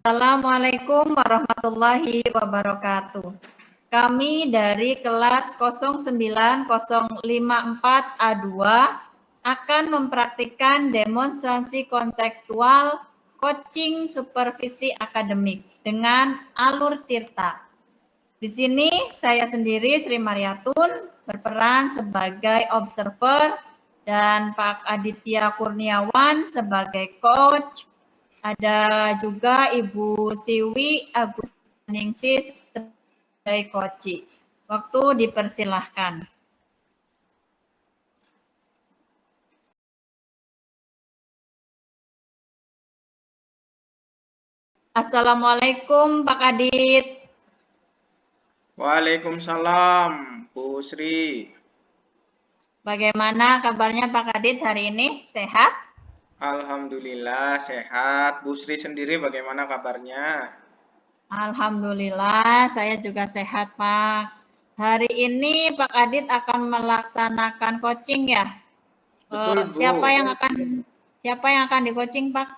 Assalamualaikum warahmatullahi wabarakatuh. Kami dari kelas 09054A2 akan mempraktikkan demonstrasi kontekstual coaching supervisi akademik dengan Alur Tirta. Di sini saya sendiri Sri Mariatun berperan sebagai observer dan Pak Aditya Kurniawan sebagai coach. Ada juga Ibu Siwi Aguningsih sebagai coach. Waktu dipersilahkan. Assalamualaikum Pak Adit. Waalaikumsalam Bu Sri. Bagaimana kabarnya Pak Adit hari ini? Sehat? Alhamdulillah sehat. Bu Sri sendiri bagaimana kabarnya? Alhamdulillah saya juga sehat Pak. Hari ini Pak Adit akan melaksanakan coaching ya? Betul Bu. Siapa yang akan di coaching Pak?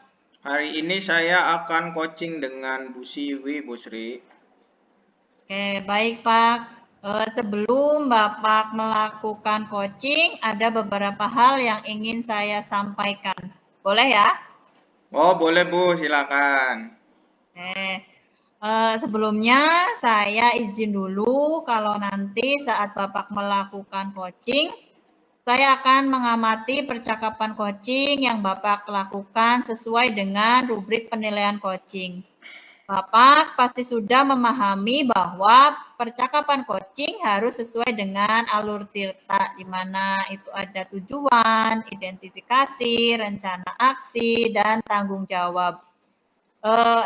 Hari ini saya akan coaching dengan Bu Siwi, Bu Sri. Oke, baik Pak. Sebelum Bapak melakukan coaching, ada beberapa hal yang ingin saya sampaikan. Boleh ya? Oh boleh Bu, silakan. Sebelumnya saya izin dulu kalau nanti saat Bapak melakukan coaching, saya akan mengamati percakapan coaching yang Bapak lakukan sesuai dengan rubrik penilaian coaching. Bapak pasti sudah memahami bahwa percakapan coaching harus sesuai dengan alur Tirta, di mana itu ada tujuan, identifikasi, rencana aksi, dan tanggung jawab.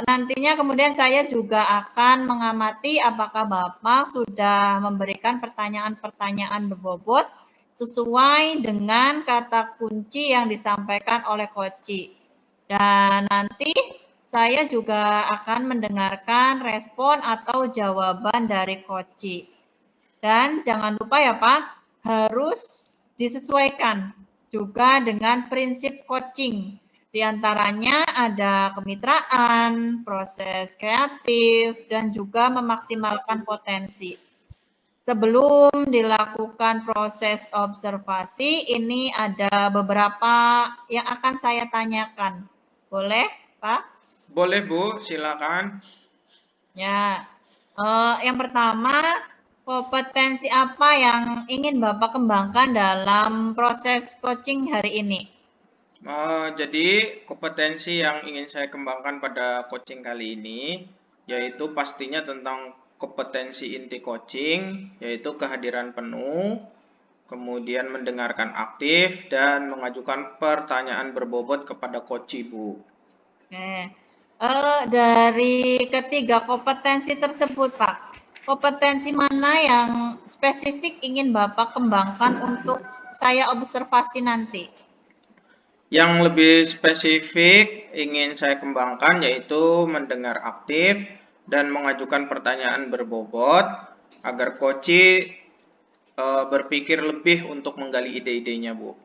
Nantinya kemudian saya juga akan mengamati apakah Bapak sudah memberikan pertanyaan-pertanyaan berbobot sesuai dengan kata kunci yang disampaikan oleh coach. Dan nanti saya juga akan mendengarkan respon atau jawaban dari coach. Dan jangan lupa ya Pak, harus disesuaikan juga dengan prinsip coaching. Di antaranya ada kemitraan, proses kreatif, dan juga memaksimalkan potensi. Sebelum dilakukan proses observasi, ini ada beberapa yang akan saya tanyakan. Boleh, Pak? Boleh Bu, silakan. Ya, yang pertama, kompetensi apa yang ingin Bapak kembangkan dalam proses coaching hari ini? Jadi kompetensi yang ingin saya kembangkan pada coaching kali ini, yaitu pastinya tentang kompetensi inti coaching, yaitu kehadiran penuh, kemudian mendengarkan aktif, dan mengajukan pertanyaan berbobot kepada coach Bu. Oke. Dari ketiga kompetensi tersebut, Pak, kompetensi mana yang spesifik ingin Bapak kembangkan untuk saya observasi nanti? Yang lebih spesifik ingin saya kembangkan yaitu mendengar aktif dan mengajukan pertanyaan berbobot agar coach berpikir lebih untuk menggali ide-idenya, Bu.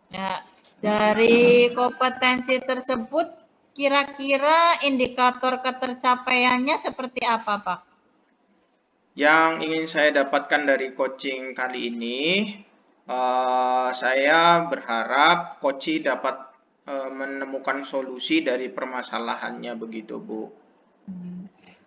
Ya, dari kompetensi tersebut, kira-kira indikator ketercapaiannya seperti apa, Pak? Yang ingin saya dapatkan dari coaching kali ini, saya berharap coach dapat menemukan solusi dari permasalahannya begitu, Bu.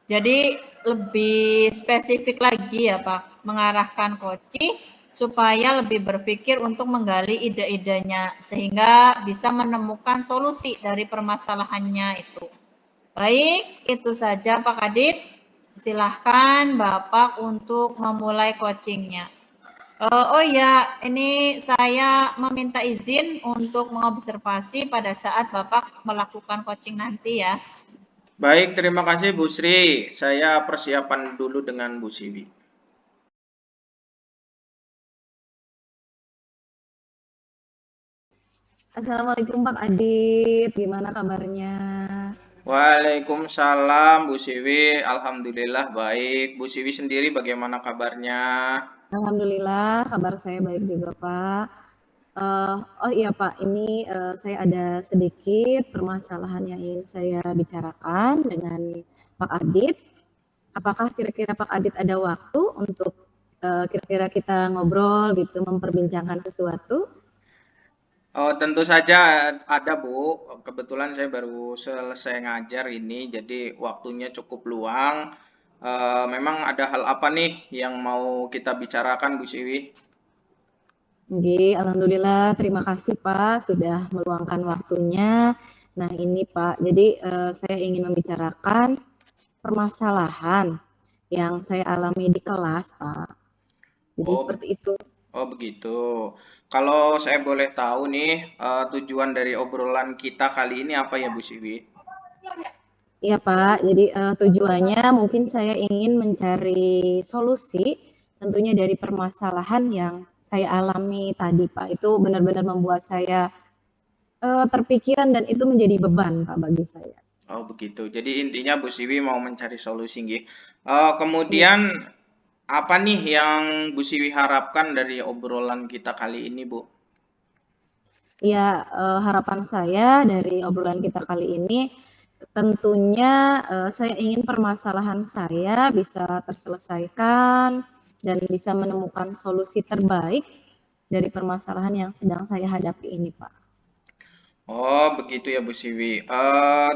Jadi lebih spesifik lagi ya Pak, mengarahkan coach supaya lebih berpikir untuk menggali ide-idenya sehingga bisa menemukan solusi dari permasalahannya itu. Baik, itu saja Pak Kadit. Silahkan Bapak untuk memulai coachingnya. Oh ya, ini saya meminta izin untuk mengobservasi pada saat Bapak melakukan coaching nanti ya. Baik, terima kasih Bu Sri. Saya persiapan dulu dengan Bu Siwi. Assalamualaikum Pak Adit, gimana kabarnya? Waalaikumsalam Bu Siwi, Alhamdulillah baik. Bu Siwi sendiri bagaimana kabarnya? Alhamdulillah kabar saya baik juga Pak. Oh iya Pak, ini saya ada sedikit permasalahan yang ingin saya bicarakan dengan Pak Adit. Apakah kira-kira Pak Adit ada waktu untuk kira-kira kita ngobrol gitu, memperbincangkan sesuatu? Oh, tentu saja ada Bu. Kebetulan saya baru selesai ngajar ini, jadi waktunya cukup luang. Memang ada hal apa nih yang mau kita bicarakan Bu Siwi? Oke, alhamdulillah terima kasih Pak sudah meluangkan waktunya. Nah ini Pak, jadi saya ingin membicarakan permasalahan yang saya alami di kelas Pak. Jadi Oh, seperti itu. oh begitu. Kalau saya boleh tahu nih, tujuan dari obrolan kita kali ini apa ya Bu Siwi? Iya Pak, jadi tujuannya mungkin saya ingin mencari solusi tentunya dari permasalahan yang saya alami tadi Pak. Itu benar-benar membuat saya terpikiran dan itu menjadi beban Pak bagi saya. Oh begitu. Jadi intinya Bu Siwi mau mencari solusi nggih. Iya. Kemudian apa nih yang Bu Siwi harapkan dari obrolan kita kali ini, Bu? Ya, harapan saya dari obrolan kita kali ini, tentunya saya ingin permasalahan saya bisa terselesaikan dan bisa menemukan solusi terbaik dari permasalahan yang sedang saya hadapi ini, Pak. Oh, begitu ya Bu Siwi.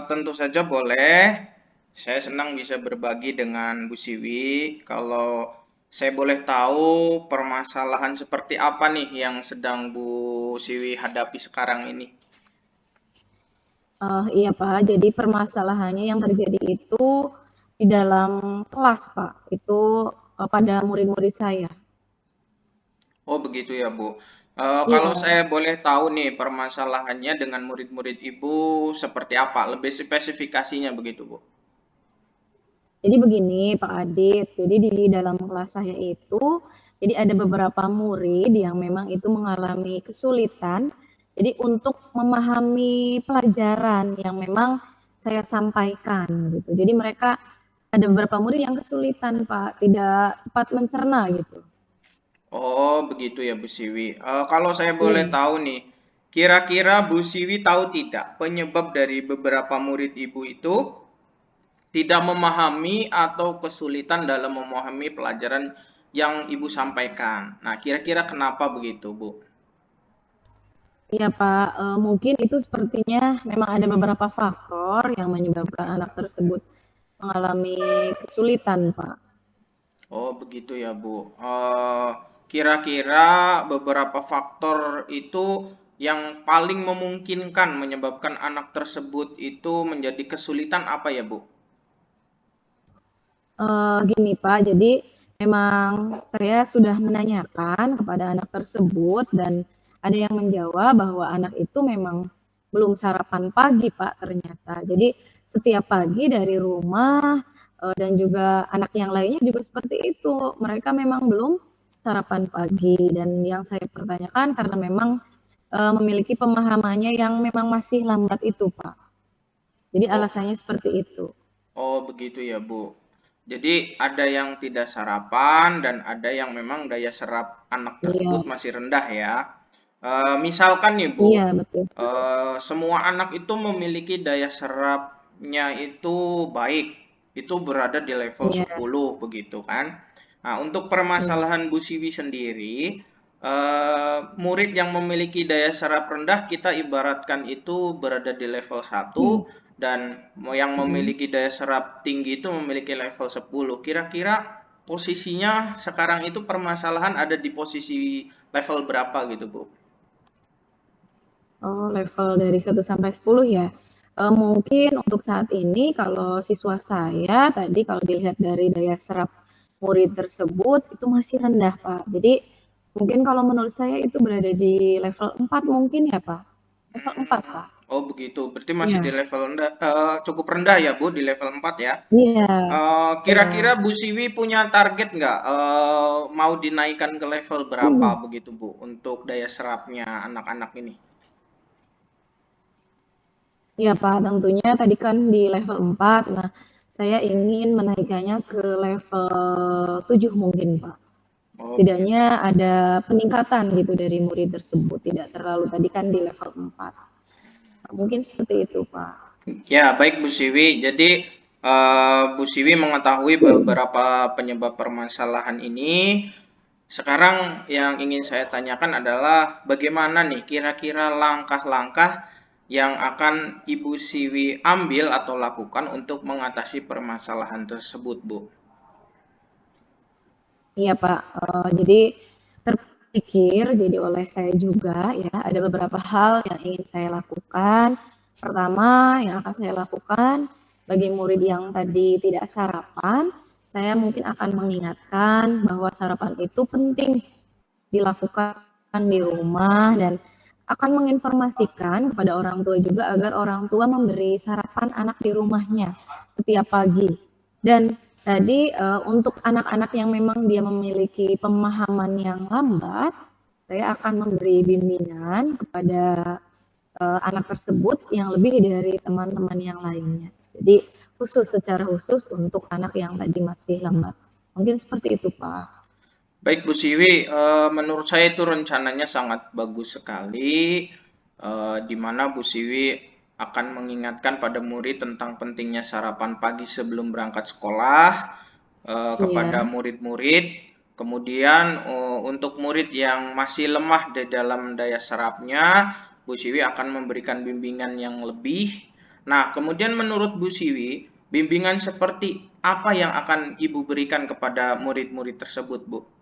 Tentu saja boleh. Saya senang bisa berbagi dengan Bu Siwi. Kalau saya boleh tahu permasalahan seperti apa nih yang sedang Bu Siwi hadapi sekarang ini? Iya, Pak, jadi permasalahannya yang terjadi itu di dalam kelas, Pak, itu pada murid-murid saya. Oh, begitu ya, Bu. Kalau Iya. saya boleh tahu nih permasalahannya dengan murid-murid Ibu seperti apa? Lebih spesifikasinya begitu, Bu. Jadi begini Pak Adit, jadi di dalam kelas saya itu, jadi ada beberapa murid yang memang itu mengalami kesulitan, jadi untuk memahami pelajaran yang memang saya sampaikan gitu. Jadi mereka ada beberapa murid yang kesulitan Pak, tidak cepat mencerna gitu. Oh, begitu ya, Bu Siwi. Kalau saya boleh Iya. tahu nih, kira-kira Bu Siwi tahu tidak penyebab dari beberapa murid Ibu itu tidak memahami atau kesulitan dalam memahami pelajaran yang Ibu sampaikan? Nah, kira-kira kenapa begitu, Bu? Iya Pak, mungkin itu sepertinya memang ada beberapa faktor yang menyebabkan anak tersebut mengalami kesulitan Pak. Oh, begitu ya, Bu. Kira-kira beberapa faktor itu yang paling memungkinkan menyebabkan anak tersebut itu menjadi kesulitan apa ya, Bu? Gini Pak, jadi memang saya sudah menanyakan kepada anak tersebut dan ada yang menjawab bahwa anak itu memang belum sarapan pagi Pak ternyata. Jadi setiap pagi dari rumah, dan juga anak yang lainnya juga seperti itu, mereka memang belum sarapan pagi dan yang saya pertanyakan karena memang, memiliki pemahamannya yang memang masih lambat itu Pak. Jadi Oh, alasannya seperti itu. oh begitu ya, Bu. Jadi ada yang tidak sarapan dan ada yang memang daya serap anak tersebut Iya, masih rendah ya. Misalkan nih, Bu, iya betul sekali. semua anak itu memiliki daya serapnya itu baik, itu berada di level Iya, 10 begitu kan. Nah, untuk iya. permasalahan Bu Siwi sendiri, murid yang memiliki daya serap rendah kita ibaratkan itu berada di level 1 Mhm, dan yang mhm. memiliki daya serap tinggi itu memiliki level 10. Kira-kira posisinya sekarang itu permasalahan ada di posisi level berapa gitu, Bu? Oh, level dari 1 sampai 10 ya? Mungkin untuk saat ini kalau siswa saya tadi kalau dilihat dari daya serap murid tersebut itu masih rendah, Pak. Jadi mungkin kalau menurut saya itu berada di level 4 mungkin ya, Pak? Level 4 Pak. Oh begitu, berarti masih di Iya, level cukup rendah ya Bu, di level 4 ya. iya, iya. Kira-kira Bu Siwi punya target nggak mau dinaikkan ke level berapa Mhm. begitu Bu untuk daya serapnya anak-anak ini? Iya Pak, tentunya tadi kan di level 4. Nah, saya ingin menaikkannya ke level 7 mungkin Pak. Oh begitu. Setidaknya ada peningkatan gitu dari murid tersebut, tidak terlalu tadi kan di level 4. Mungkin seperti itu Pak. Ya, baik Bu Siwi. Jadi Bu Siwi mengetahui beberapa penyebab permasalahan ini. Sekarang yang ingin saya tanyakan adalah bagaimana nih kira-kira langkah-langkah yang akan Ibu Siwi ambil atau lakukan untuk mengatasi permasalahan tersebut, Bu? Iya Pak, jadi terpikir jadi oleh saya juga ya, ada beberapa hal yang ingin saya lakukan. Pertama yang akan saya lakukan, bagi murid yang tadi tidak sarapan, saya mungkin akan mengingatkan bahwa sarapan itu penting dilakukan di rumah dan akan menginformasikan kepada orang tua juga agar orang tua memberi sarapan anak di rumahnya setiap pagi. Dan tadi untuk anak-anak yang memang dia memiliki pemahaman yang lambat, saya akan memberi bimbingan kepada anak tersebut yang lebih dari teman-teman yang lainnya. Jadi secara khusus untuk anak yang tadi masih lambat. Mungkin seperti itu, Pak. Baik Bu Siwi, menurut saya itu rencananya sangat bagus sekali, di mana Bu Siwi akan mengingatkan pada murid tentang pentingnya sarapan pagi sebelum berangkat sekolah, kepada Iya. murid-murid. Kemudian untuk murid yang masih lemah di dalam daya serapnya, Bu Siwi akan memberikan bimbingan yang lebih. Nah, kemudian menurut Bu Siwi, bimbingan seperti apa yang akan Ibu berikan kepada murid-murid tersebut, Bu?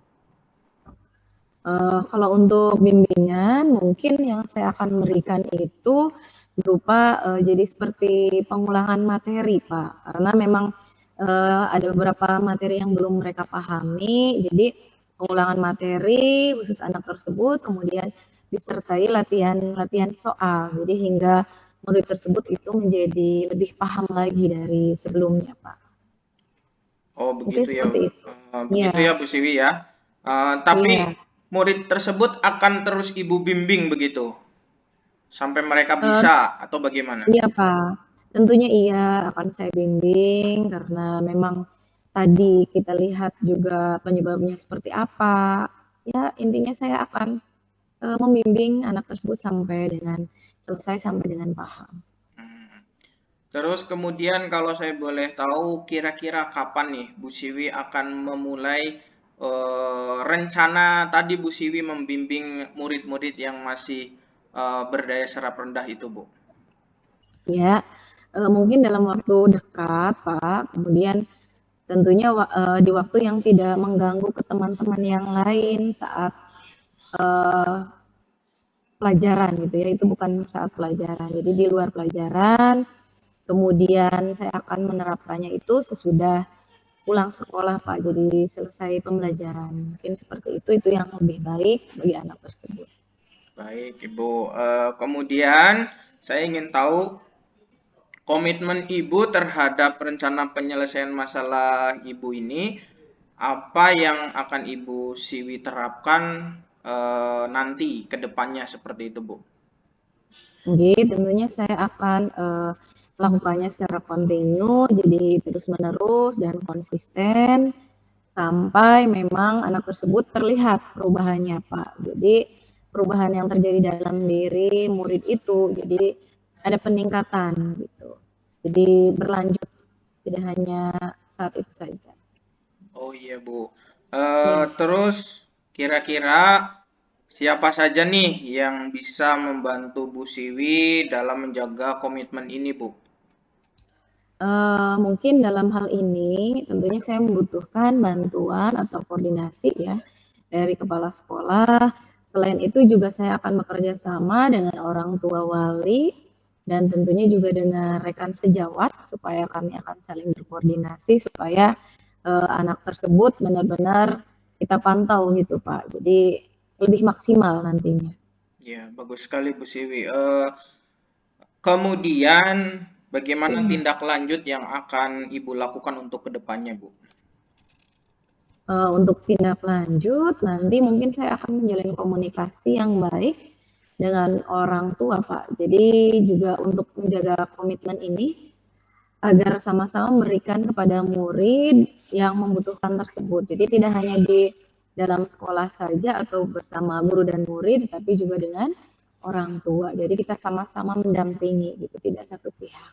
Kalau untuk bimbingan mungkin yang saya akan berikan itu berupa, jadi seperti pengulangan materi, Pak. Karena memang, ada beberapa materi yang belum mereka pahami, jadi pengulangan materi khusus anak tersebut, kemudian disertai latihan-latihan soal. Jadi hingga murid tersebut itu menjadi lebih paham lagi dari sebelumnya, Pak. Oh Mungkin begitu ya, seperti itu. begitu ya Iya, Bu Siwi ya. Tapi iya. murid tersebut akan terus Ibu bimbing begitu sampai mereka Eee bisa atau bagaimana? Iya, Pak. Tentunya iya, akan saya bimbing karena memang tadi kita lihat juga penyebabnya seperti apa. Ya, intinya saya akan, membimbing anak tersebut sampai dengan selesai, sampai dengan paham. Hmm. Terus kemudian kalau saya boleh tahu kira-kira kapan nih Bu Siwi akan memulai rencana tadi Bu Siwi membimbing murid-murid yang masih berdaya serap rendah itu, Bu? Ya, mungkin dalam waktu dekat, Pak. Kemudian tentunya di waktu yang tidak mengganggu ke teman-teman yang lain saat, eee, pelajaran gitu ya, itu bukan saat pelajaran. Jadi di luar pelajaran. Kemudian saya akan menerapkannya itu sesudah pulang sekolah, Pak. Jadi selesai pembelajaran. Mungkin seperti itu yang lebih baik bagi anak tersebut. Baik, Ibu. Kemudian saya ingin tahu komitmen Ibu terhadap rencana penyelesaian masalah Ibu ini, apa yang akan Ibu Siwi terapkan nanti ke depannya seperti itu, Bu? Jadi tentunya saya akan melakukannya secara kontinu, jadi terus-menerus dan konsisten sampai memang anak tersebut terlihat perubahannya, Pak. Jadi perubahan yang terjadi dalam diri murid itu, jadi ada peningkatan gitu. Jadi berlanjut, tidak hanya saat itu saja. Oh iya, Bu. Ya. Terus kira-kira siapa saja nih yang bisa membantu Bu Siwi dalam menjaga komitmen ini, Bu? Mungkin dalam hal ini tentunya saya membutuhkan bantuan atau koordinasi ya dari kepala sekolah. Selain itu juga saya akan bekerja sama dengan orang tua wali dan tentunya juga dengan rekan sejawat supaya kami akan saling berkoordinasi supaya anak tersebut benar-benar kita pantau gitu Pak. Jadi lebih maksimal nantinya. Ya, bagus sekali Bu Siwi. Kemudian, bagaimana tindak lanjut yang akan Ibu lakukan untuk kedepannya, Bu? Untuk tindak lanjut, nanti mungkin saya akan menjalin komunikasi yang baik dengan orang tua, Pak. Jadi juga untuk menjaga komitmen ini agar sama-sama memberikan kepada murid yang membutuhkan tersebut. Jadi tidak hanya di dalam sekolah saja atau bersama guru dan murid, tapi juga dengan orang tua. Jadi kita sama-sama mendampingi gitu, tidak satu pihak.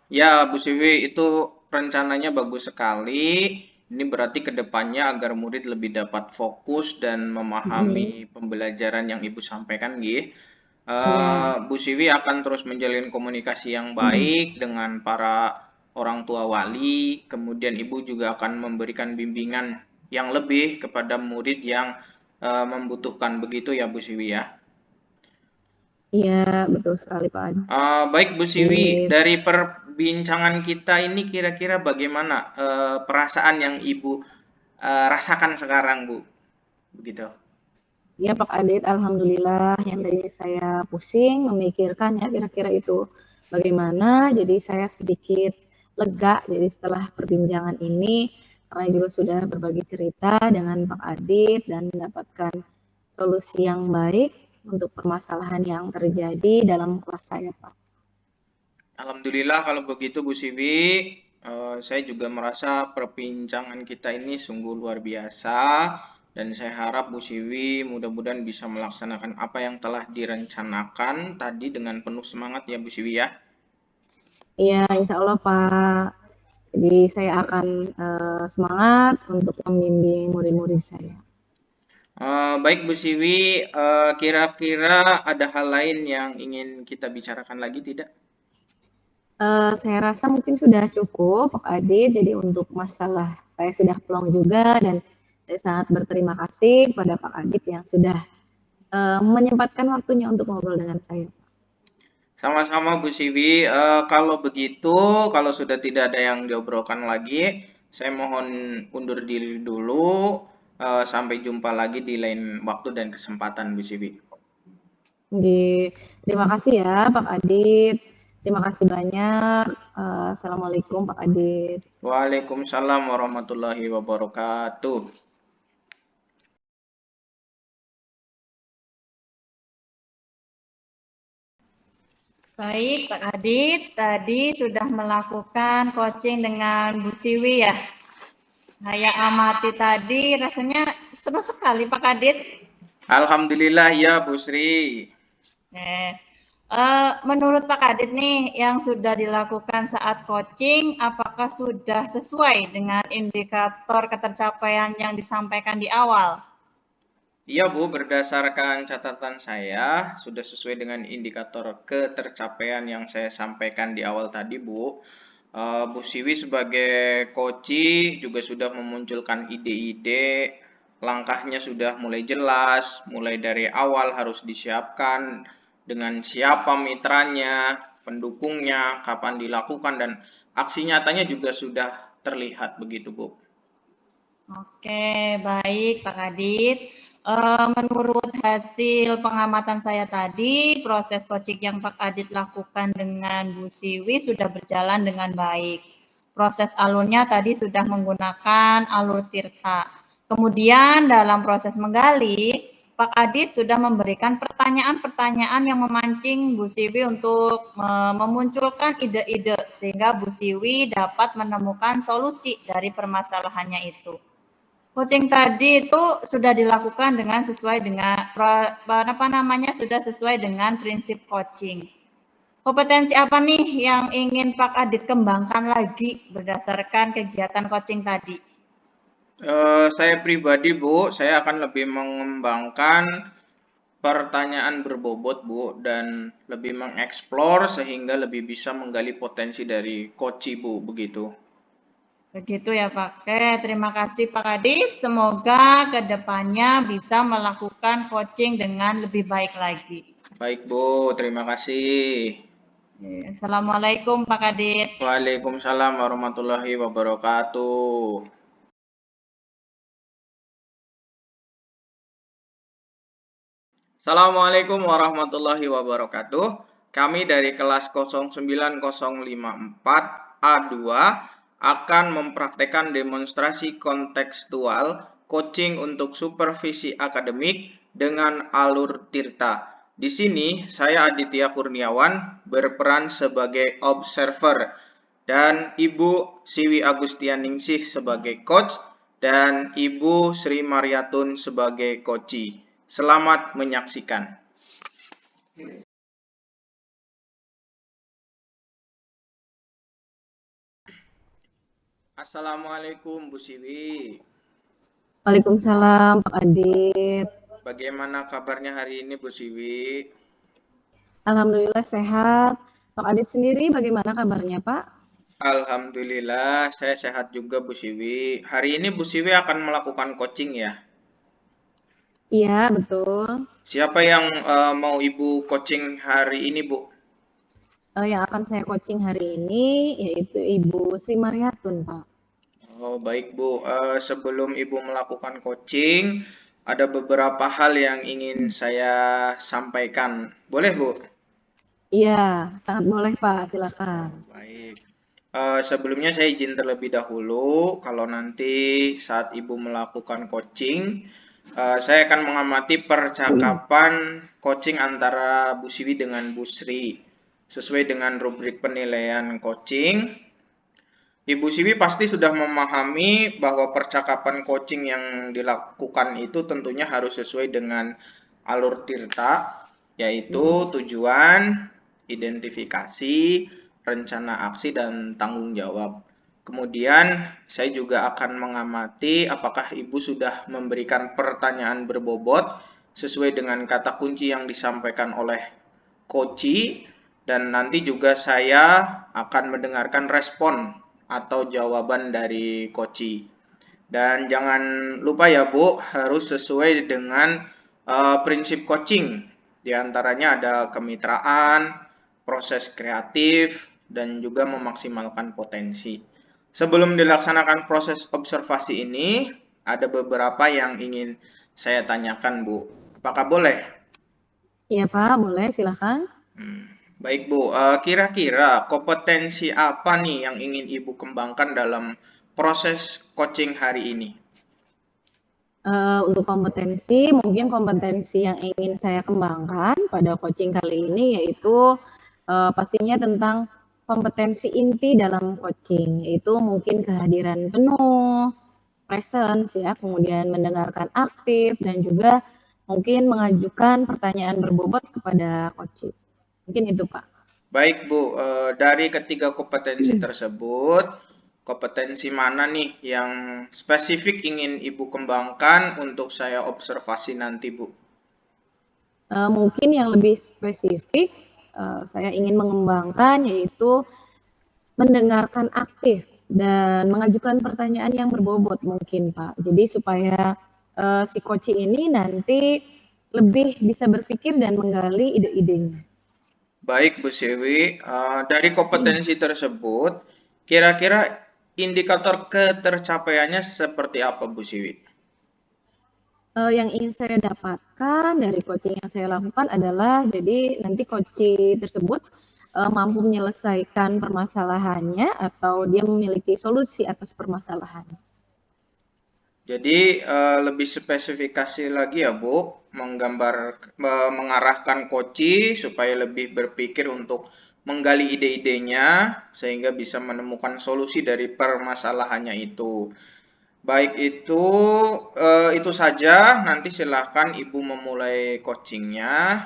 Ya, Bu Siwi, itu rencananya bagus sekali. Ini berarti kedepannya agar murid lebih dapat fokus dan memahami pembelajaran yang Ibu sampaikan, nggih. Ya. Bu Siwi akan terus menjalin komunikasi yang baik dengan para orang tua wali, kemudian Ibu juga akan memberikan bimbingan yang lebih kepada murid yang membutuhkan, begitu ya Bu Siwi ya. Iya, betul sekali Pak Baik Bu Siwi, Adit. dari perbincangan kita ini kira-kira bagaimana perasaan yang Ibu rasakan sekarang, Bu? Begitu. Ya Pak Adit, alhamdulillah yang tadi saya pusing memikirkan ya kira-kira itu bagaimana, jadi saya sedikit lega jadi setelah perbincangan ini karena juga sudah berbagi cerita dengan Pak Adit dan mendapatkan solusi yang baik untuk permasalahan yang terjadi dalam kelas saya Pak. Alhamdulillah kalau begitu Bu Siwi, saya juga merasa perbincangan kita ini sungguh luar biasa dan saya harap Bu Siwi mudah-mudahan bisa melaksanakan apa yang telah direncanakan tadi dengan penuh semangat ya Bu Siwi ya. Iya, insya Allah Pak. Jadi saya akan semangat untuk membimbing murid-murid saya. Baik Bu Siwi, kira-kira ada hal lain yang ingin kita bicarakan lagi tidak? Saya rasa mungkin sudah cukup Pak Adit, jadi untuk masalah saya sudah plong juga dan saya sangat berterima kasih kepada Pak Adit yang sudah menyempatkan waktunya untuk ngobrol dengan saya. Sama-sama Bu Siwi, kalau begitu, kalau sudah tidak ada yang diobrolkan lagi, saya mohon undur diri dulu, sampai jumpa lagi di lain waktu dan kesempatan Bu Siwi. Terima kasih ya Pak Adit. Terima kasih banyak. Assalamualaikum Pak Adit. Waalaikumsalam warahmatullahi wabarakatuh. Baik, Pak Adit, tadi sudah melakukan coaching dengan Bu Siwi ya. Saya amati tadi rasanya seru sekali Pak Adit. Alhamdulillah ya Bu Sri. Menurut Pak Adit nih yang sudah dilakukan saat coaching, apakah sudah sesuai dengan indikator ketercapaian yang disampaikan di awal? Iya Bu, berdasarkan catatan saya sudah sesuai dengan indikator ketercapaian yang saya sampaikan di awal tadi Bu. Bu Siwi sebagai coach juga sudah memunculkan ide-ide, langkahnya sudah mulai jelas, mulai dari awal harus disiapkan dengan siapa mitranya, pendukungnya, kapan dilakukan, dan aksi nyatanya juga sudah terlihat begitu Bu. Oke, baik Pak Adit. Menurut hasil pengamatan saya tadi, proses coaching yang Pak Adit lakukan dengan Bu Siwi sudah berjalan dengan baik. Proses alurnya tadi sudah menggunakan alur tirta. Kemudian dalam proses menggali, Pak Adit sudah memberikan pertanyaan-pertanyaan yang memancing Bu Siwi untuk memunculkan ide-ide sehingga Bu Siwi dapat menemukan solusi dari permasalahannya itu. Coaching tadi itu sudah dilakukan dengan sesuai dengan sudah sesuai dengan prinsip coaching. Kompetensi apa nih yang ingin Pak Adit kembangkan lagi berdasarkan kegiatan coaching tadi? Saya pribadi Bu, saya akan lebih mengembangkan pertanyaan berbobot Bu dan lebih mengeksplor sehingga lebih bisa menggali potensi dari coach Bu begitu. Begitu ya Pak. Oke, terima kasih Pak Adit. Semoga kedepannya bisa melakukan coaching dengan lebih baik lagi. Baik Bu, terima kasih. Assalamualaikum Pak Adit. Waalaikumsalam warahmatullahi wabarakatuh. Assalamualaikum warahmatullahi wabarakatuh. Kami dari kelas 09054 A2 akan mempraktekkan demonstrasi kontekstual coaching untuk supervisi akademik dengan alur Tirta. Di sini saya Aditya Kurniawan berperan sebagai observer dan Ibu Siwi Agustianingsih sebagai coach dan Ibu Sri Mariatun sebagai coachee. Selamat menyaksikan. Assalamualaikum Bu Siwi. Waalaikumsalam Pak Adit. Bagaimana kabarnya hari ini Bu Siwi? Alhamdulillah sehat. Pak Adit sendiri bagaimana kabarnya Pak? Alhamdulillah saya sehat juga Bu Siwi. Hari ini Bu Siwi akan melakukan coaching ya? Iya betul. Siapa yang mau Ibu coaching hari ini Bu? Yang akan saya coaching hari ini yaitu Ibu Sri Mariatun Pak. Oh baik Bu, sebelum Ibu melakukan coaching, ada beberapa hal yang ingin saya sampaikan. Boleh Bu? Iya, sangat boleh Pak, silakan. Baik. Sebelumnya saya izin terlebih dahulu, kalau nanti saat Ibu melakukan coaching, saya akan mengamati percakapan coaching antara Bu Siwi dengan Bu Sri. Sesuai dengan rubrik penilaian coaching, Ibu Siwi pasti sudah memahami bahwa percakapan coaching yang dilakukan itu tentunya harus sesuai dengan alur Tirta, yaitu tujuan, identifikasi, rencana aksi, dan tanggung jawab. Kemudian saya juga akan mengamati apakah Ibu sudah memberikan pertanyaan berbobot sesuai dengan kata kunci yang disampaikan oleh coachee, dan nanti juga saya akan mendengarkan respon atau jawaban dari coachee. Dan jangan lupa ya Bu, harus sesuai dengan prinsip coaching. Di antaranya ada kemitraan, proses kreatif, dan juga memaksimalkan potensi. Sebelum dilaksanakan proses observasi ini, ada beberapa yang ingin saya tanyakan Bu. Apakah boleh? Iya Pak, boleh silakan. Baik Bu, kira-kira kompetensi apa nih yang ingin Ibu kembangkan dalam proses coaching hari ini? Untuk kompetensi, mungkin kompetensi yang ingin saya kembangkan pada coaching kali ini yaitu pastinya tentang kompetensi inti dalam coaching, yaitu mungkin kehadiran penuh, presence ya, kemudian mendengarkan aktif dan juga mungkin mengajukan pertanyaan berbobot kepada coaching. Mungkin itu Pak. Baik Bu, dari ketiga kompetensi tersebut, kompetensi mana nih yang spesifik ingin Ibu kembangkan untuk saya observasi nanti Bu? Mungkin yang lebih spesifik saya ingin mengembangkan yaitu mendengarkan aktif dan mengajukan pertanyaan yang berbobot mungkin Pak. Jadi supaya si coaching ini nanti lebih bisa berpikir dan menggali ide-idenya. Baik Bu Siwi, dari kompetensi tersebut, kira-kira indikator ketercapaiannya seperti apa Bu Siwi? Yang ingin saya dapatkan dari coaching yang saya lakukan adalah jadi nanti coaching tersebut mampu menyelesaikan permasalahannya atau dia memiliki solusi atas permasalahannya. Jadi lebih spesifikasi lagi ya Bu, mengarahkan coachee supaya lebih berpikir untuk menggali ide-idenya sehingga bisa menemukan solusi dari permasalahannya itu. Baik itu saja. Nanti silakan Ibu memulai coachingnya.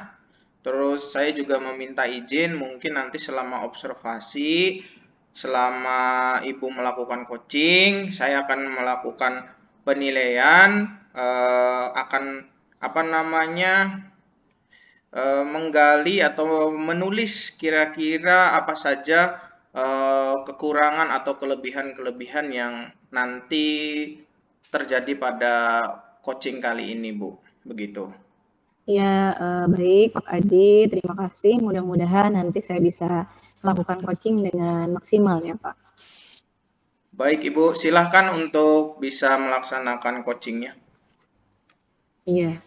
Terus saya juga meminta izin mungkin nanti selama observasi, selama Ibu melakukan coaching, saya akan melakukan penilaian, akan menggali atau menulis kira-kira apa saja kekurangan atau kelebihan-kelebihan yang nanti terjadi pada coaching kali ini Bu, begitu. Ya, baik Pak Adi, terima kasih. Mudah-mudahan nanti saya bisa melakukan coaching dengan maksimal ya Pak. Baik Ibu, silahkan untuk bisa melaksanakan coachingnya. Iya.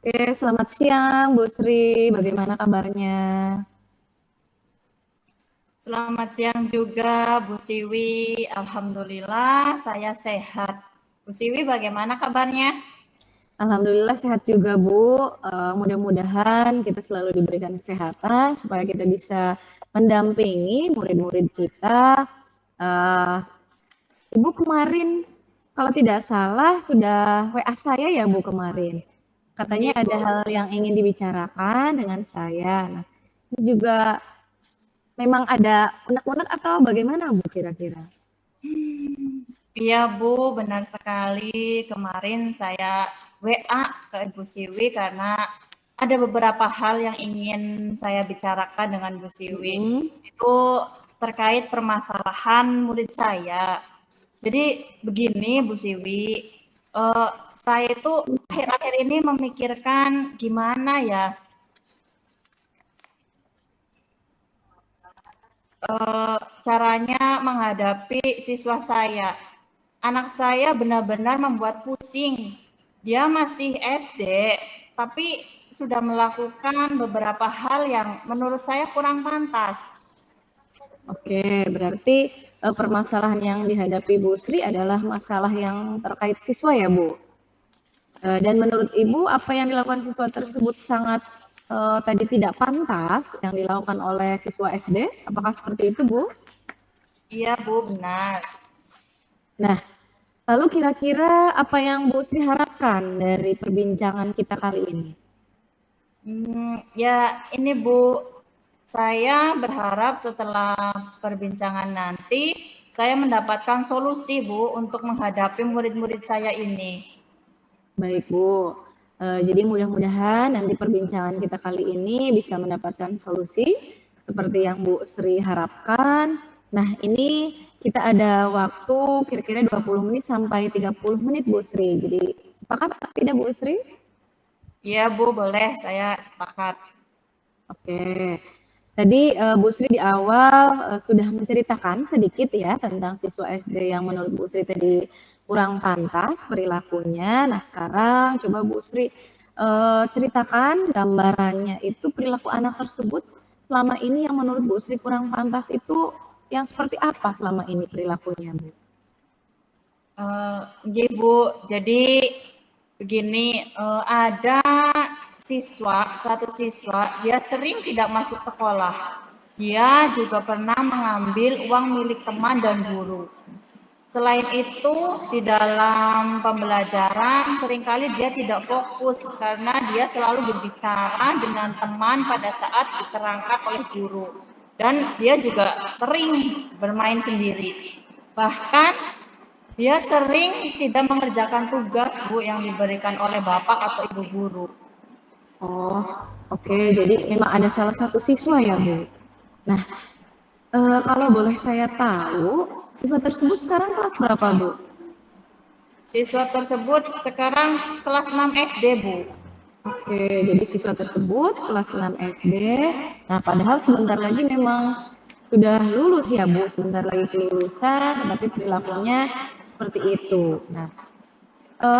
Oke, selamat siang Bu Sri, bagaimana kabarnya? Selamat siang juga Bu Siwi. Alhamdulillah saya sehat. Bu Siwi bagaimana kabarnya? Alhamdulillah sehat juga Bu. Mudah-mudahan kita selalu diberikan kesehatan supaya kita bisa mendampingi murid-murid kita. Ibu kemarin kalau tidak salah sudah WA saya ya Bu kemarin. Katanya Iya, ada Bu. hal yang ingin dibicarakan dengan saya. Nah, ini juga memang ada unek-unek atau bagaimana Bu kira-kira? Iya, Bu, benar sekali. Kemarin saya WA ke Ibu Siwi karena ada beberapa hal yang ingin saya bicarakan dengan Bu Siwi. Itu terkait permasalahan murid saya. Jadi begini, Bu Siwi, saya itu akhir-akhir ini memikirkan gimana ya caranya menghadapi siswa saya. Anak saya benar-benar membuat pusing. Dia masih SD, tapi sudah melakukan beberapa hal yang menurut saya kurang pantas. Oke, berarti permasalahan yang dihadapi Bu Sri adalah masalah yang terkait siswa ya Bu? Dan menurut Ibu apa yang dilakukan siswa tersebut sangat tadi tidak pantas yang dilakukan oleh siswa SD? Apakah seperti itu Bu? Iya, Bu, benar. Nah, lalu kira-kira apa yang Bu Sri harapkan dari perbincangan kita kali ini? Ya ini Bu, saya berharap setelah perbincangan nanti, saya mendapatkan solusi Bu untuk menghadapi murid-murid saya ini. Baik Bu, jadi mudah-mudahan nanti perbincangan kita kali ini bisa mendapatkan solusi seperti yang Bu Sri harapkan. Nah ini kita ada waktu kira-kira 20 menit sampai 30 menit Bu Sri. Jadi sepakat atau tidak Bu Sri? Iya Bu, boleh, saya sepakat. Oke. Tadi Bu Sri di awal sudah menceritakan sedikit ya tentang siswa SD yang menurut Bu Sri tadi kurang pantas perilakunya. Nah sekarang coba Bu Sri ceritakan gambarannya itu perilaku anak tersebut selama ini yang menurut Bu Sri kurang pantas itu yang seperti apa selama ini perilakunya Bu? Nggih Bu, jadi begini, ada satu siswa, dia sering tidak masuk sekolah. Dia juga pernah mengambil uang milik teman dan guru. Selain itu, di dalam pembelajaran seringkali dia tidak fokus karena dia selalu berbicara dengan teman pada saat diterangkan oleh guru. Dan dia juga sering bermain sendiri. Bahkan dia sering tidak mengerjakan tugas Bu yang diberikan oleh bapak atau ibu guru. Oh, oke. Jadi memang ada salah satu siswa ya Bu. Nah, kalau boleh saya tahu, siswa tersebut sekarang kelas berapa Bu? Siswa tersebut sekarang kelas 6 SD Bu. Oke, jadi siswa tersebut kelas 6 SD. Nah, padahal sebentar lagi memang sudah lulus ya Bu, sebentar lagi kelulusan, tetapi perilakunya seperti itu. Nah,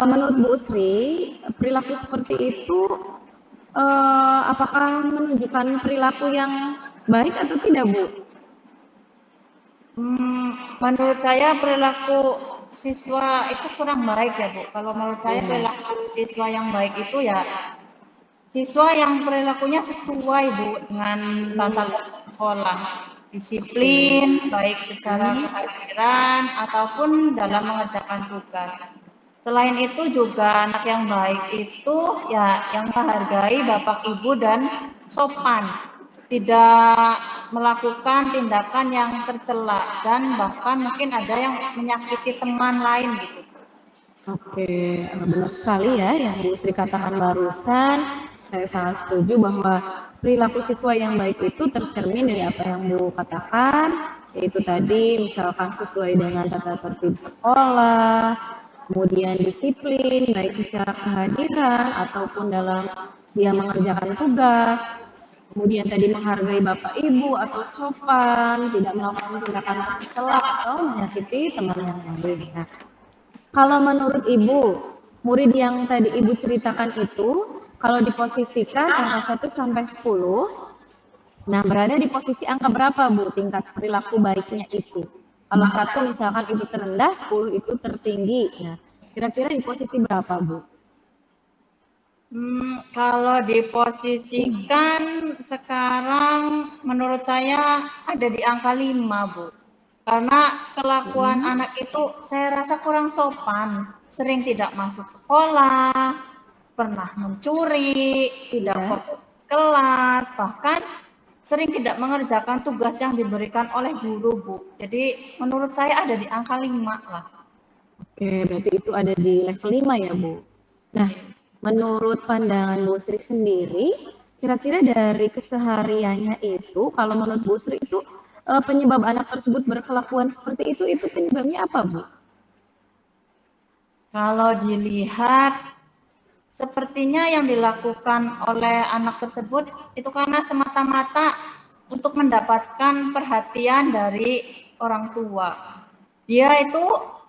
menurut Bu Sri, perilaku seperti itu apakah menunjukkan perilaku yang baik atau tidak Bu? Menurut saya perilaku siswa itu kurang baik ya Bu. Kalau menurut saya perilaku siswa yang baik itu ya siswa yang perilakunya sesuai Bu dengan tata tertib sekolah, disiplin baik secara kehadiran ataupun dalam mengerjakan tugas. Selain itu juga anak yang baik itu ya yang menghargai bapak ibu dan sopan, tidak melakukan tindakan yang tercela dan bahkan mungkin ada yang menyakiti teman lain gitu. Oke, benar sekali ya yang Bu Sri katakan barusan. Saya sangat setuju bahwa perilaku siswa yang baik itu tercermin dari apa yang Bu katakan, yaitu tadi misalkan sesuai dengan tata tertib sekolah, kemudian disiplin, baik secara kehadiran ataupun dalam dia mengerjakan tugas, kemudian tadi menghargai bapak ibu atau sopan, tidak melakukan tindakan tercela atau menyakiti teman yang lain. Nah, kalau menurut Ibu, murid yang tadi Ibu ceritakan itu Kalau diposisikan angka 1 sampai 10, nah berada di posisi angka berapa Bu tingkat perilaku baiknya itu? Kalau 1 misalkan itu terendah, 10 itu tertinggi. Nah, kira-kira di posisi berapa Bu? Kalau diposisikan sekarang menurut saya ada di angka 5, Bu. Karena kelakuan anak itu saya rasa kurang sopan, sering tidak masuk sekolah, pernah mencuri, tidak Iya. fokus kelas, bahkan sering tidak mengerjakan tugas yang diberikan oleh guru, Bu. Jadi menurut saya ada di angka 5 lah. Oke, berarti itu ada di level 5 ya Bu. Nah, menurut pandangan Bu Sri sendiri, kira-kira dari kesehariannya itu, kalau menurut Bu Sri itu penyebab anak tersebut berkelakuan seperti itu penyebabnya apa Bu? Kalau dilihat sepertinya yang dilakukan oleh anak tersebut itu karena semata-mata untuk mendapatkan perhatian dari orang tua. Dia itu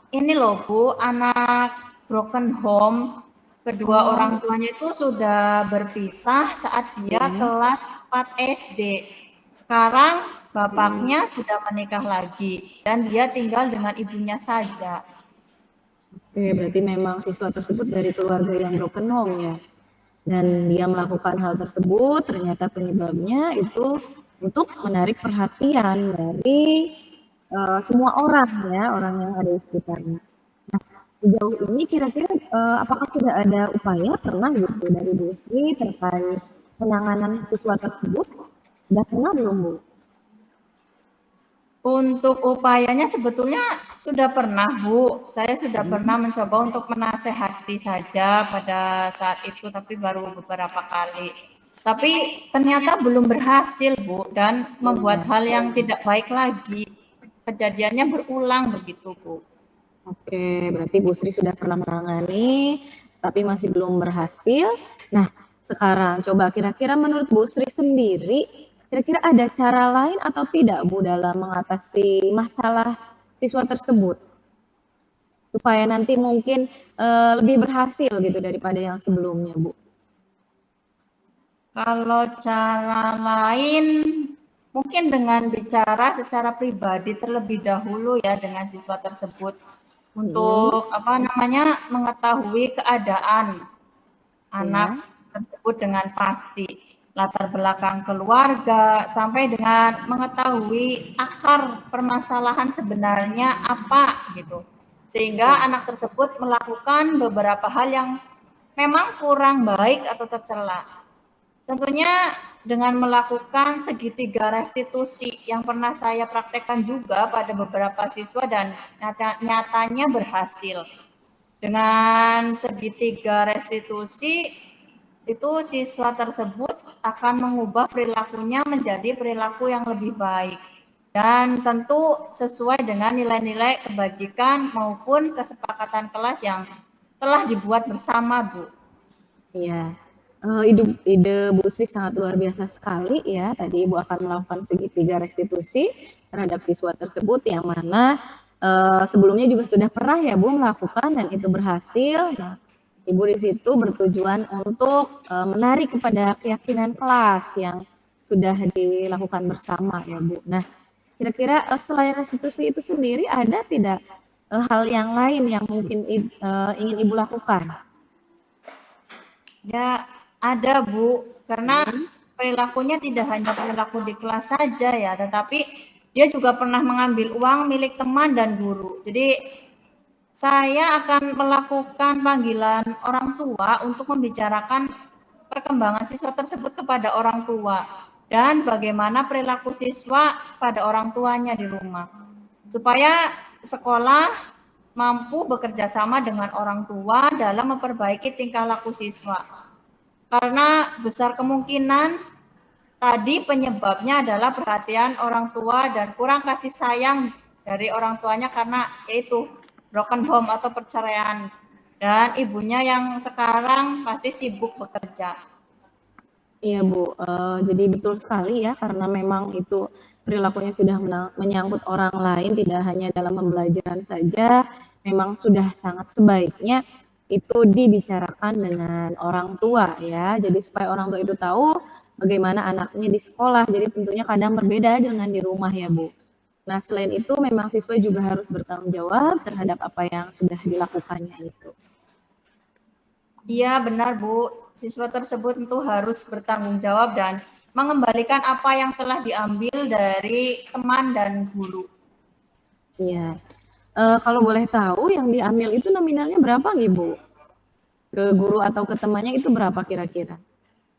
ini loh Bu, anak broken home. Kedua orang tuanya itu sudah berpisah saat dia kelas 4 SD. Sekarang bapaknya sudah menikah lagi dan dia tinggal dengan ibunya saja. Oke, berarti memang siswa tersebut dari keluarga yang broken home ya. Dan dia melakukan hal tersebut, ternyata penyebabnya itu untuk menarik perhatian dari semua orang ya, orang yang ada di sekitarnya. Nah, sejauh ini kira-kira apakah sudah ada upaya pernah gitu dari Bu Sri terkait penanganan siswa tersebut? Sudah pernah belum Bu? Untuk upayanya sebetulnya sudah pernah, Bu. Saya sudah pernah mencoba untuk menasehati saja pada saat itu, tapi baru beberapa kali. Tapi ternyata belum berhasil, Bu, dan membuat hal yang tidak baik lagi. Kejadiannya berulang begitu, Bu. Oke, berarti Bu Sri sudah pernah menangani, tapi masih belum berhasil. Nah, sekarang coba kira-kira menurut Bu Sri sendiri, kira-kira ada cara lain atau tidak Bu dalam mengatasi masalah siswa tersebut? Supaya nanti mungkin lebih berhasil gitu daripada yang sebelumnya Bu. Kalau cara lain mungkin dengan bicara secara pribadi terlebih dahulu ya dengan siswa tersebut untuk mengetahui keadaan anak tersebut dengan pasti, latar belakang keluarga sampai dengan mengetahui akar permasalahan sebenarnya apa gitu. Sehingga anak tersebut melakukan beberapa hal yang memang kurang baik atau tercela. Tentunya dengan melakukan segitiga restitusi yang pernah saya praktekkan juga pada beberapa siswa dan nyatanya berhasil. Dengan segitiga restitusi, itu siswa tersebut akan mengubah perilakunya menjadi perilaku yang lebih baik. Dan tentu sesuai dengan nilai-nilai kebajikan maupun kesepakatan kelas yang telah dibuat bersama, Bu. Iya. Ide Bu Sri sangat luar biasa sekali ya. Tadi Ibu akan melakukan segitiga restitusi terhadap siswa tersebut yang mana sebelumnya juga sudah pernah ya Bu melakukan dan itu berhasil. Nah, Ibu di situ bertujuan untuk menarik kepada keyakinan kelas yang sudah dilakukan bersama ya Bu. Nah, kira-kira selain restitusi itu sendiri ada tidak hal yang lain yang mungkin ingin Ibu lakukan? Ya, ada Bu, karena perilakunya tidak hanya perilaku di kelas saja ya, tetapi dia juga pernah mengambil uang milik teman dan guru. Jadi saya akan melakukan panggilan orang tua untuk membicarakan perkembangan siswa tersebut kepada orang tua dan bagaimana perilaku siswa pada orang tuanya di rumah. Supaya sekolah mampu bekerja sama dengan orang tua dalam memperbaiki tingkah laku siswa. Karena besar kemungkinan tadi penyebabnya adalah perhatian orang tua dan kurang kasih sayang dari orang tuanya karena yaitu broken home atau perceraian. Dan ibunya yang sekarang pasti sibuk bekerja. Iya Bu, jadi betul sekali ya karena memang itu perilakunya sudah menyangkut orang lain tidak hanya dalam pembelajaran saja, memang sudah sangat sebaiknya itu dibicarakan dengan orang tua ya. Jadi supaya orang tua itu tahu bagaimana anaknya di sekolah. Jadi tentunya kadang berbeda dengan di rumah ya, Bu. Nah, selain itu memang siswa juga harus bertanggung jawab terhadap apa yang sudah dilakukannya itu. Iya, benar, Bu. Siswa tersebut tentu harus bertanggung jawab dan mengembalikan apa yang telah diambil dari teman dan guru. Iya. Kalau boleh tahu yang diambil itu nominalnya berapa nih, Bu? Ke guru atau ke temannya itu berapa kira-kira?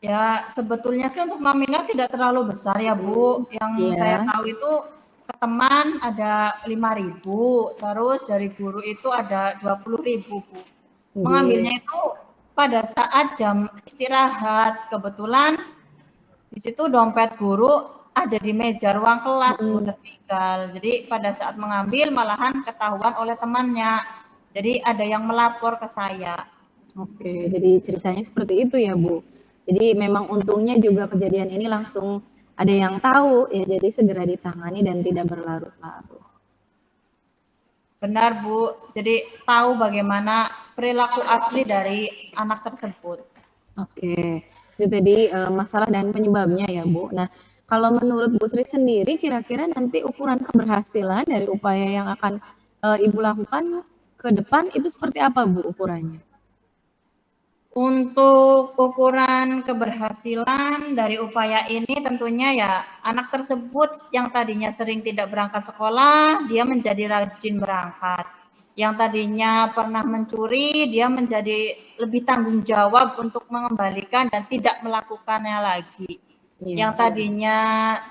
Ya, sebetulnya sih untuk nominal tidak terlalu besar ya, Bu. Yang saya Iya. tahu itu ke teman ada 5.000, terus dari guru itu ada 20.000, Bu. Mengambilnya Nggih. itu pada saat jam istirahat. Kebetulan di situ dompet guru ada di meja ruang kelas, Bu, tertinggal. Jadi pada saat mengambil malahan ketahuan oleh temannya. Jadi ada yang melapor ke saya. Oke, jadi ceritanya seperti itu ya, Bu. Jadi memang untungnya juga kejadian ini langsung ada yang tahu ya, jadi segera ditangani dan tidak berlarut-larut. Benar, Bu. Jadi tahu bagaimana perilaku asli dari anak tersebut. Oke, itu tadi masalah dan penyebabnya ya, Bu. Nah, kalau menurut Bu Sri sendiri, kira-kira nanti ukuran keberhasilan dari upaya yang akan Ibu lakukan ke depan itu seperti apa, Bu, ukurannya? Untuk ukuran keberhasilan dari upaya ini tentunya ya anak tersebut yang tadinya sering tidak berangkat sekolah, dia menjadi rajin berangkat. Yang tadinya pernah mencuri, dia menjadi lebih tanggung jawab untuk mengembalikan dan tidak melakukannya lagi. Yang Iya. tadinya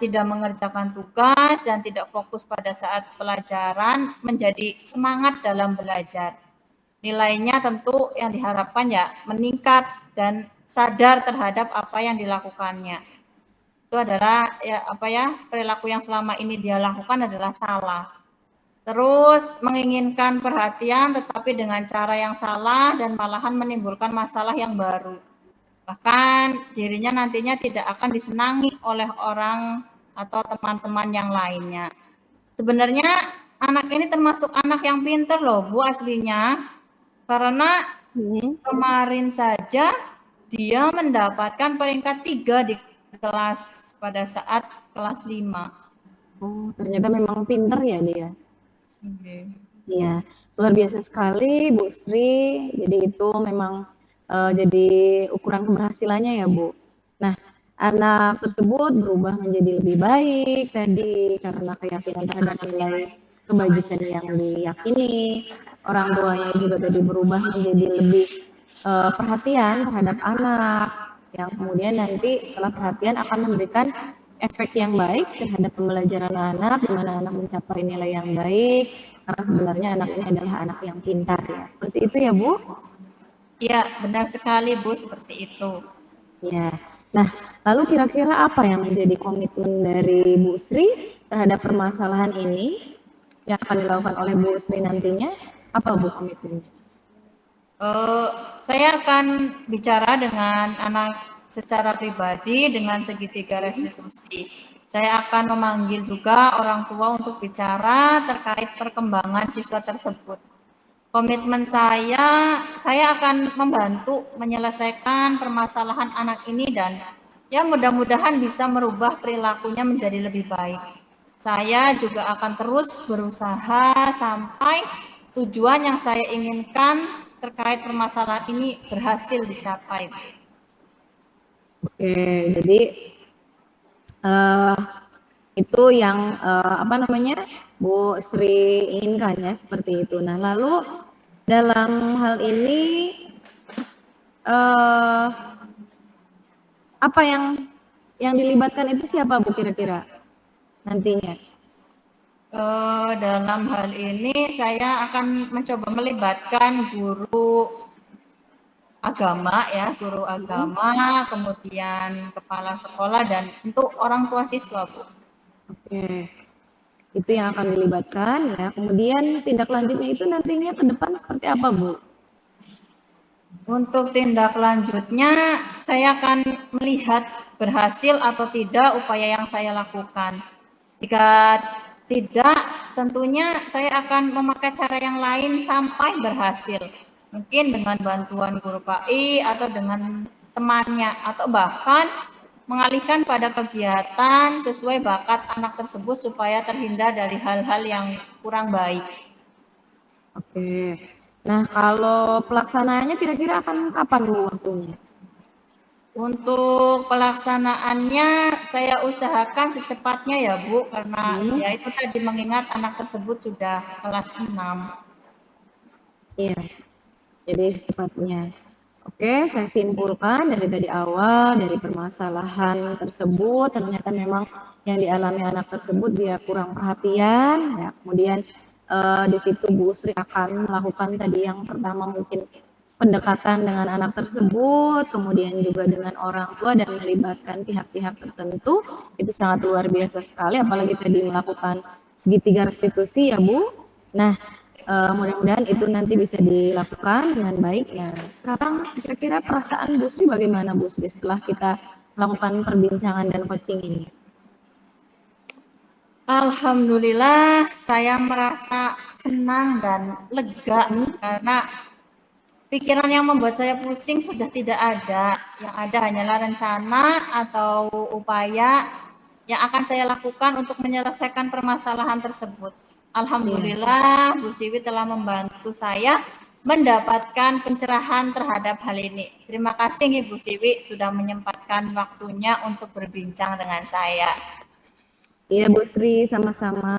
tidak mengerjakan tugas dan tidak fokus pada saat pelajaran, menjadi semangat dalam belajar. Nilainya tentu yang diharapkan ya meningkat dan sadar terhadap apa yang dilakukannya. Itu adalah perilaku yang selama ini dia lakukan adalah salah. Terus menginginkan perhatian tetapi dengan cara yang salah dan malahan menimbulkan masalah yang baru. Bahkan dirinya nantinya tidak akan disenangi oleh orang atau teman-teman yang lainnya. Sebenarnya anak ini termasuk anak yang pintar loh, Bu, aslinya. Karena kemarin saja dia mendapatkan peringkat 3 di kelas pada saat kelas 5. Oh, ternyata memang pinter ya dia. Okay. Iya, luar biasa sekali Bu Sri. Jadi itu memang jadi ukuran keberhasilannya ya, Bu. Nah, anak tersebut berubah menjadi lebih baik tadi karena keyakinan terhadap nilai kebajikan yang diyakini. Orang tuanya juga tadi berubah menjadi lebih perhatian terhadap anak, yang kemudian nanti setelah perhatian akan memberikan efek yang baik terhadap pembelajaran anak, di mana anak mencapai nilai yang baik, karena sebenarnya anak ini adalah anak yang pintar ya. Seperti itu ya, Bu? Iya, benar sekali, Bu, seperti itu. Ya. Nah, lalu kira-kira apa yang menjadi komitmen dari Bu Sri terhadap permasalahan ini yang akan dilakukan oleh Bu Sri nantinya? Apa Bu komitmennya? Saya akan bicara dengan anak secara pribadi dengan segitiga restitusi. Saya akan memanggil juga orang tua untuk bicara terkait perkembangan siswa tersebut. Komitmen saya akan membantu menyelesaikan permasalahan anak ini dan ya mudah-mudahan bisa merubah perilakunya menjadi lebih baik. Saya juga akan terus berusaha sampai tujuan yang saya inginkan terkait permasalahan ini berhasil dicapai. Oke, jadi itu yang Bu Sri inginkan ya seperti itu. Nah, lalu dalam hal ini apa yang dilibatkan itu siapa Bu kira-kira nantinya? Dalam hal ini saya akan mencoba melibatkan guru agama ya, guru agama, kemudian kepala sekolah dan untuk orang tua siswa, Bu. Oke. Itu yang akan dilibatkan ya. Kemudian tindak lanjutnya itu nantinya ke depan seperti apa, Bu? Untuk tindak lanjutnya, saya akan melihat berhasil atau tidak upaya yang saya lakukan. Jika tidak, tentunya saya akan memakai cara yang lain sampai berhasil. Mungkin dengan bantuan guru PAI atau dengan temannya, atau bahkan mengalihkan pada kegiatan sesuai bakat anak tersebut supaya terhindar dari hal-hal yang kurang baik. Oke. Nah, kalau pelaksanaannya kira-kira akan kapan Bu waktunya? Untuk pelaksanaannya saya usahakan secepatnya ya Bu, karena ya itu tadi mengingat anak tersebut sudah kelas 6. Iya, jadi secepatnya. Oke, saya simpulkan dari tadi awal, dari permasalahan tersebut, ternyata memang yang dialami anak tersebut dia kurang perhatian, ya. Kemudian di situ Bu Sri akan melakukan tadi yang pertama mungkin pendekatan dengan anak tersebut, kemudian juga dengan orang tua dan melibatkan pihak-pihak tertentu, itu sangat luar biasa sekali, apalagi tadi melakukan segitiga restitusi ya Bu. Nah, mudah-mudahan itu nanti bisa dilakukan dengan baik. Nah, sekarang kira-kira perasaan Bu Sri bagaimana Bu Sri setelah kita melakukan perbincangan dan coaching ini? Alhamdulillah saya merasa senang dan lega karena pikiran yang membuat saya pusing sudah tidak ada. Yang ada hanyalah rencana atau upaya yang akan saya lakukan untuk menyelesaikan permasalahan tersebut. Alhamdulillah Bu Siwi telah membantu saya mendapatkan pencerahan terhadap hal ini. Terima kasih nih Bu Siwi sudah menyempatkan waktunya untuk berbincang dengan saya. Iya Bu Sri, sama-sama.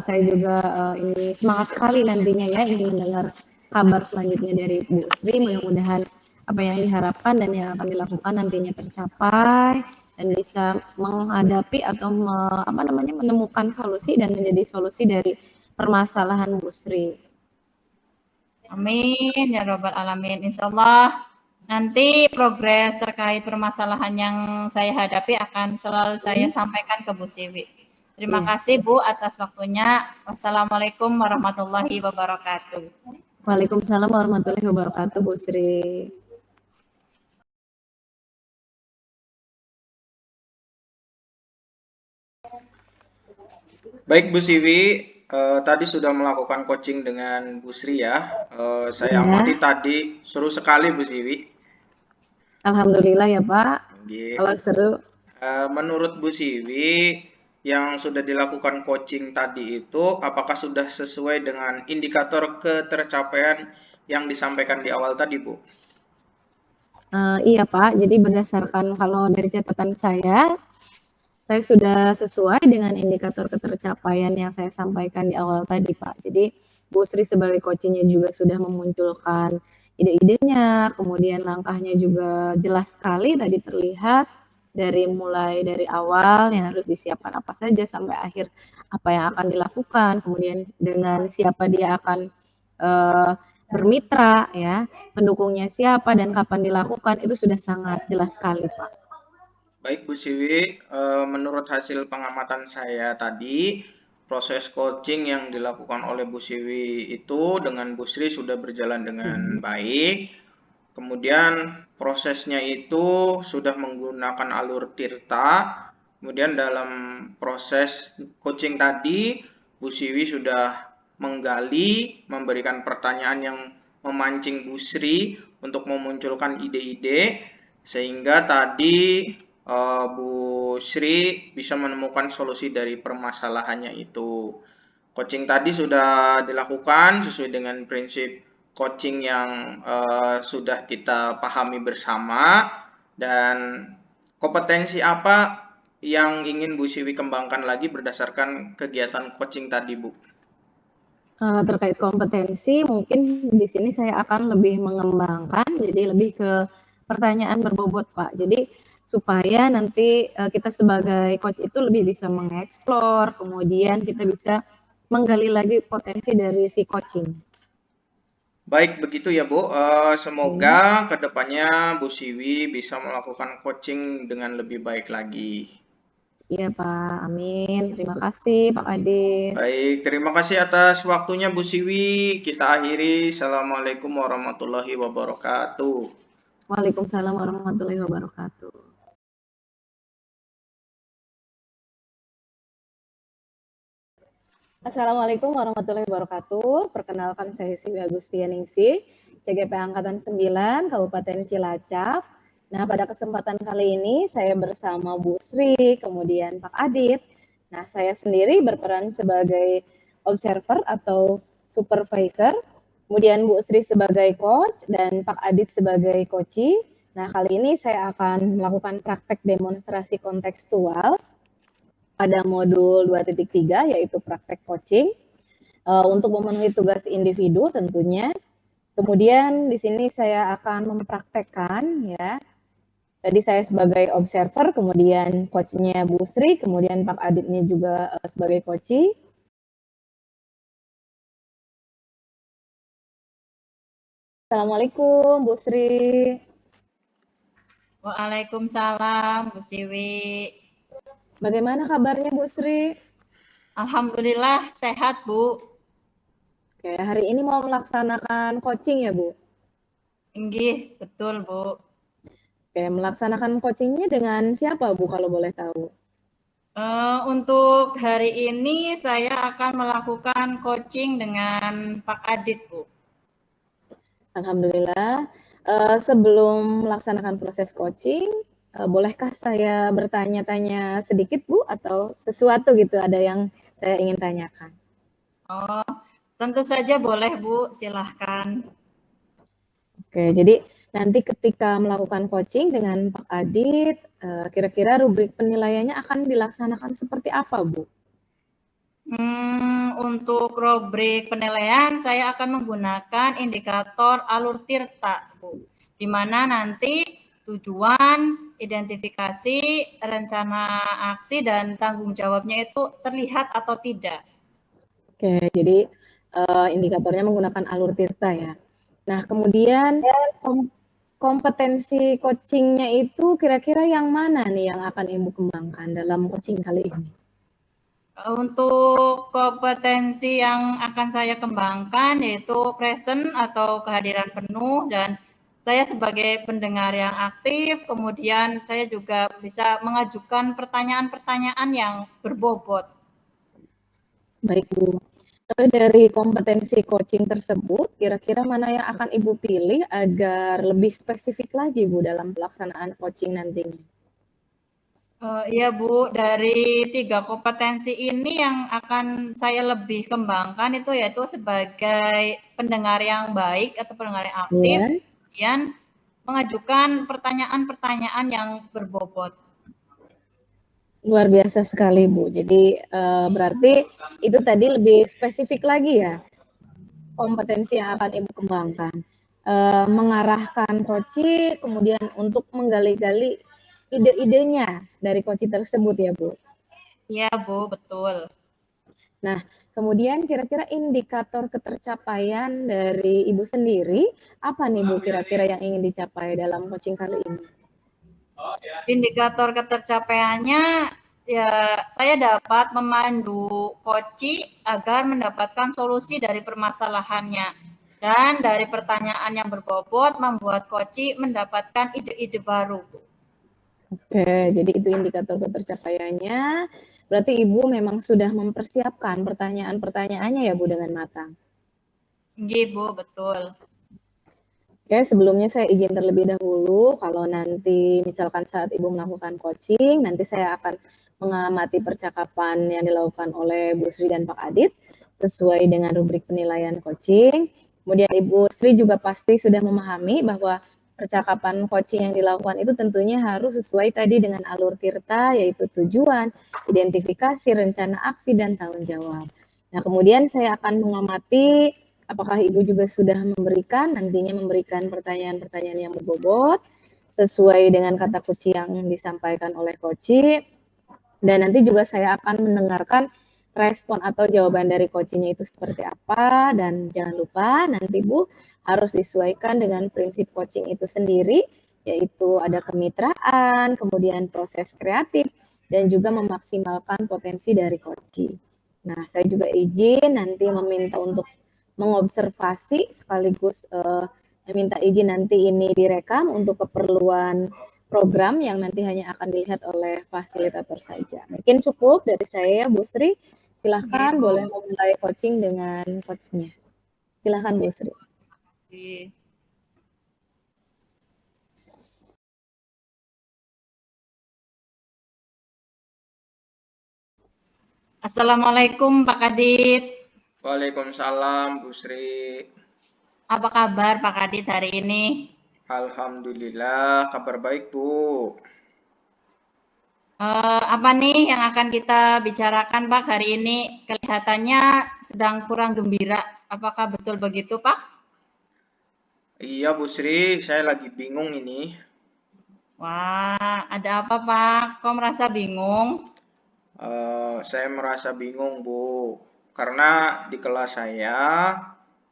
Saya juga ini semangat sekali nantinya ya ingin mendengar kabar selanjutnya dari Bu Sri. Mudah-mudahan apa yang diharapkan dan yang akan dilakukan nantinya tercapai dan bisa menghadapi atau menemukan solusi dan menjadi solusi dari permasalahan Bu Sri. Amin ya robbal alamin. Insya Allah nanti progres terkait permasalahan yang saya hadapi akan selalu saya sampaikan ke Bu Siwi. Terima kasih Bu atas waktunya. Wassalamualaikum warahmatullahi wabarakatuh. Waalaikumsalam warahmatullahi wabarakatuh Bu Sri. Baik Bu Siwi, tadi sudah melakukan coaching dengan Bu Sri ya. Saya amati tadi seru sekali Bu Siwi. Alhamdulillah ya Pak. Nggih. Kalau seru. Menurut Bu Siwi, yang sudah dilakukan coaching tadi itu apakah sudah sesuai dengan indikator ketercapaian yang disampaikan di awal tadi Bu? Iya Pak, jadi berdasarkan kalau dari catatan saya sudah sesuai dengan indikator ketercapaian yang saya sampaikan di awal tadi Pak. Jadi Bu Sri sebagai coachingnya juga sudah memunculkan ide-idenya, kemudian langkahnya juga jelas sekali tadi terlihat dari mulai dari awal yang harus disiapkan apa saja sampai akhir apa yang akan dilakukan, kemudian dengan siapa dia akan bermitra ya, pendukungnya siapa dan kapan dilakukan itu sudah sangat jelas sekali Pak. Baik Bu Siwi, menurut hasil pengamatan saya tadi, proses coaching yang dilakukan oleh Bu Siwi itu dengan Bu Sri sudah berjalan dengan baik. Kemudian prosesnya itu sudah menggunakan alur tirta. Kemudian dalam proses coaching tadi, Bu Siwi sudah menggali, memberikan pertanyaan yang memancing Bu Sri untuk memunculkan ide-ide, sehingga tadi Bu Sri bisa menemukan solusi dari permasalahannya itu. Coaching tadi sudah dilakukan sesuai dengan prinsip coaching yang sudah kita pahami bersama, dan kompetensi apa yang ingin Bu Siwi kembangkan lagi berdasarkan kegiatan coaching tadi Bu? Terkait kompetensi mungkin di sini saya akan lebih mengembangkan, jadi lebih ke pertanyaan berbobot Pak. Jadi supaya nanti kita sebagai coach itu lebih bisa mengeksplor, kemudian kita bisa menggali lagi potensi dari si coaching. Baik, begitu ya Bu. Semoga kedepannya Bu Siwi bisa melakukan coaching dengan lebih baik lagi. Iya Pak, amin. Terima kasih Pak Kadir. Baik, terima kasih atas waktunya Bu Siwi. Kita akhiri. Assalamualaikum warahmatullahi wabarakatuh. Waalaikumsalam warahmatullahi wabarakatuh. Assalamualaikum warahmatullahi wabarakatuh. Perkenalkan saya Siwi Agustianingsih, CGP Angkatan 9, Kabupaten Cilacap. Nah, pada kesempatan kali ini saya bersama Bu Sri, kemudian Pak Adit. Nah, saya sendiri berperan sebagai observer atau supervisor, kemudian Bu Sri sebagai coach dan Pak Adit sebagai coachee. Nah, kali ini saya akan melakukan praktek demonstrasi kontekstual pada modul 2.3 yaitu praktek coaching untuk memenuhi tugas individu tentunya. Kemudian di sini saya akan mempraktekkan ya. Tadi saya sebagai observer, kemudian coachnya Bu Sri, kemudian Pak Aditnya juga sebagai coachee. Assalamualaikum Bu Sri. Waalaikumsalam, Bu Siwi. Bagaimana kabarnya Bu Sri? Alhamdulillah sehat, Bu. Oke, hari ini mau melaksanakan coaching ya Bu? Inggih, betul, Bu. Oke, melaksanakan coachingnya dengan siapa Bu kalau boleh tahu? Untuk hari ini saya akan melakukan coaching dengan Pak Adit, Bu. Alhamdulillah. Sebelum melaksanakan proses coaching, bolehkah saya bertanya-tanya sedikit Bu atau sesuatu gitu ada yang saya ingin tanyakan? Oh, tentu saja boleh, Bu. Silahkan. Oke, jadi nanti ketika melakukan coaching dengan Pak Adit, kira-kira rubrik penilaiannya akan dilaksanakan seperti apa Bu? Untuk rubrik penilaian saya akan menggunakan indikator alur tirta, Bu. Di mana nanti tujuan, identifikasi, rencana aksi, dan tanggung jawabnya itu terlihat atau tidak. Oke, jadi indikatornya menggunakan alur tirta ya. Nah, kemudian kompetensi coachingnya itu kira-kira yang mana nih yang akan Ibu kembangkan dalam coaching kali ini? Untuk kompetensi yang akan saya kembangkan yaitu present atau kehadiran penuh, dan saya sebagai pendengar yang aktif, kemudian saya juga bisa mengajukan pertanyaan-pertanyaan yang berbobot. Baik Bu, dari kompetensi coaching tersebut, kira-kira mana yang akan Ibu pilih agar lebih spesifik lagi Bu dalam pelaksanaan coaching nantinya? Iya Bu, dari 3 kompetensi ini yang akan saya lebih kembangkan itu yaitu sebagai pendengar yang baik atau pendengar yang aktif, Ya, kemudian mengajukan pertanyaan-pertanyaan yang berbobot. luar biasa sekali Bu. Jadi berarti itu tadi lebih spesifik lagi ya kompetensi yang akan Ibu kembangkan. Mengarahkan coaching, kemudian untuk menggali-gali ide-idenya dari coaching tersebut ya Bu. Iya Bu, betul. Nah, kemudian kira-kira indikator ketercapaian dari Ibu sendiri, apa nih Bu kira-kira yang ingin dicapai dalam coaching kali ini? Indikator ketercapaiannya, ya saya dapat memandu coaching agar mendapatkan solusi dari permasalahannya. Dan dari pertanyaan yang berbobot membuat coaching mendapatkan ide-ide baru. Oke, jadi itu indikator ketercapaiannya. Berarti Ibu memang sudah mempersiapkan pertanyaan-pertanyaannya ya Bu dengan matang. Iya Bu, betul. Oke, sebelumnya saya izin terlebih dahulu kalau nanti misalkan saat Ibu melakukan coaching, nanti saya akan mengamati percakapan yang dilakukan oleh Bu Sri dan Pak Adit sesuai dengan rubrik penilaian coaching. Kemudian Ibu Sri juga pasti sudah memahami bahwa percakapan coaching yang dilakukan itu tentunya harus sesuai tadi dengan alur tirta, yaitu tujuan, identifikasi, rencana aksi, dan tanggung jawab. Nah, kemudian saya akan mengamati apakah Ibu juga sudah nantinya memberikan pertanyaan-pertanyaan yang berbobot sesuai dengan kata kunci yang disampaikan oleh coaching, dan nanti juga saya akan mendengarkan respon atau jawaban dari coachingnya itu seperti apa. Dan jangan lupa nanti Bu harus disesuaikan dengan prinsip coaching itu sendiri, yaitu ada kemitraan, kemudian proses kreatif, dan juga memaksimalkan potensi dari coaching. Nah, saya juga izin nanti meminta untuk mengobservasi sekaligus meminta izin nanti ini direkam untuk keperluan program yang nanti hanya akan dilihat oleh fasilitator saja. Mungkin cukup dari saya, Bu Sri. Silahkan Gitu. boleh memulai coaching dengan coachnya. Silahkan Bu Sri. Sih. Assalamualaikum Pak Kadit. Waalaikumsalam, Bu Sri. Apa kabar Pak Kadit hari ini? Alhamdulillah, kabar baik, Bu. Apa nih yang akan kita bicarakan Pak hari ini? Kelihatannya sedang kurang gembira. Apakah betul begitu Pak? Iya, Bu Sri, saya lagi bingung ini. Wah, ada apa Pak? Kok merasa bingung? Saya merasa bingung, Bu, karena di kelas saya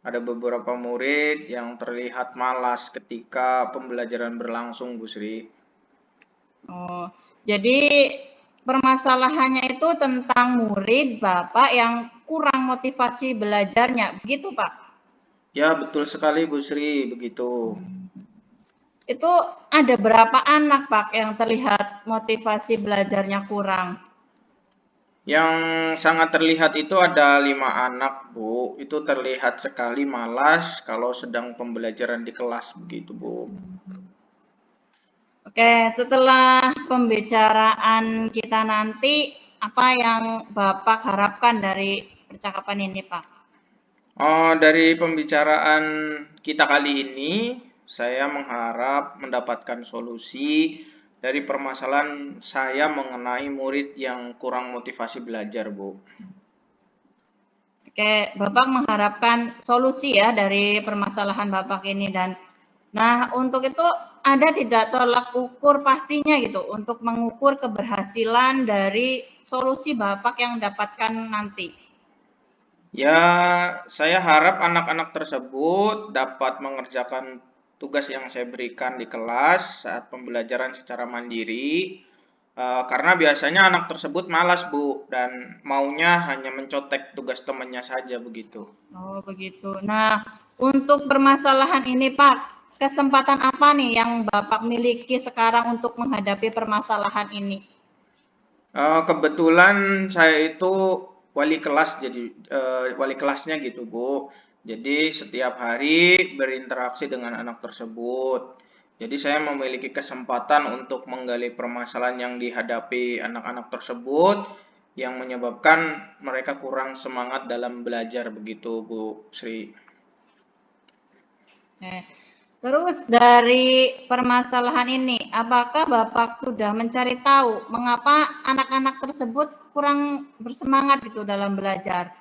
ada beberapa murid yang terlihat malas ketika pembelajaran berlangsung, Bu Sri. Oh, jadi permasalahannya itu tentang murid Bapak yang kurang motivasi belajarnya, begitu Pak? Ya, betul sekali, Bu Sri, begitu. Itu ada berapa anak Pak yang terlihat motivasi belajarnya kurang? Yang sangat terlihat itu ada 5 anak, Bu. Itu terlihat sekali malas kalau sedang pembelajaran di kelas, begitu, Bu. Oke, setelah pembicaraan kita nanti, apa yang Bapak harapkan dari percakapan ini, Pak? Dari pembicaraan kita kali ini, saya mengharap mendapatkan solusi dari permasalahan saya mengenai murid yang kurang motivasi belajar, Bu. Oke, Bapak mengharapkan solusi ya dari permasalahan Bapak ini dan nah untuk itu ada tidak tolak ukur pastinya gitu untuk mengukur keberhasilan dari solusi Bapak yang dapatkan nanti. Ya, saya harap anak-anak tersebut dapat mengerjakan tugas yang saya berikan di kelas saat pembelajaran secara mandiri. Karena biasanya anak tersebut malas, Bu, dan maunya hanya mencontek tugas temannya saja begitu. Oh begitu. Nah untuk permasalahan ini Pak, kesempatan apa nih yang Bapak miliki sekarang untuk menghadapi permasalahan ini? Kebetulan saya itu wali kelas, jadi wali kelasnya gitu, Bu. Jadi setiap hari berinteraksi dengan anak tersebut. Jadi saya memiliki kesempatan untuk menggali permasalahan yang dihadapi anak-anak tersebut yang menyebabkan mereka kurang semangat dalam belajar begitu, Bu Sri. Terus dari permasalahan ini, apakah Bapak sudah mencari tahu mengapa anak-anak tersebut kurang bersemangat gitu dalam belajar?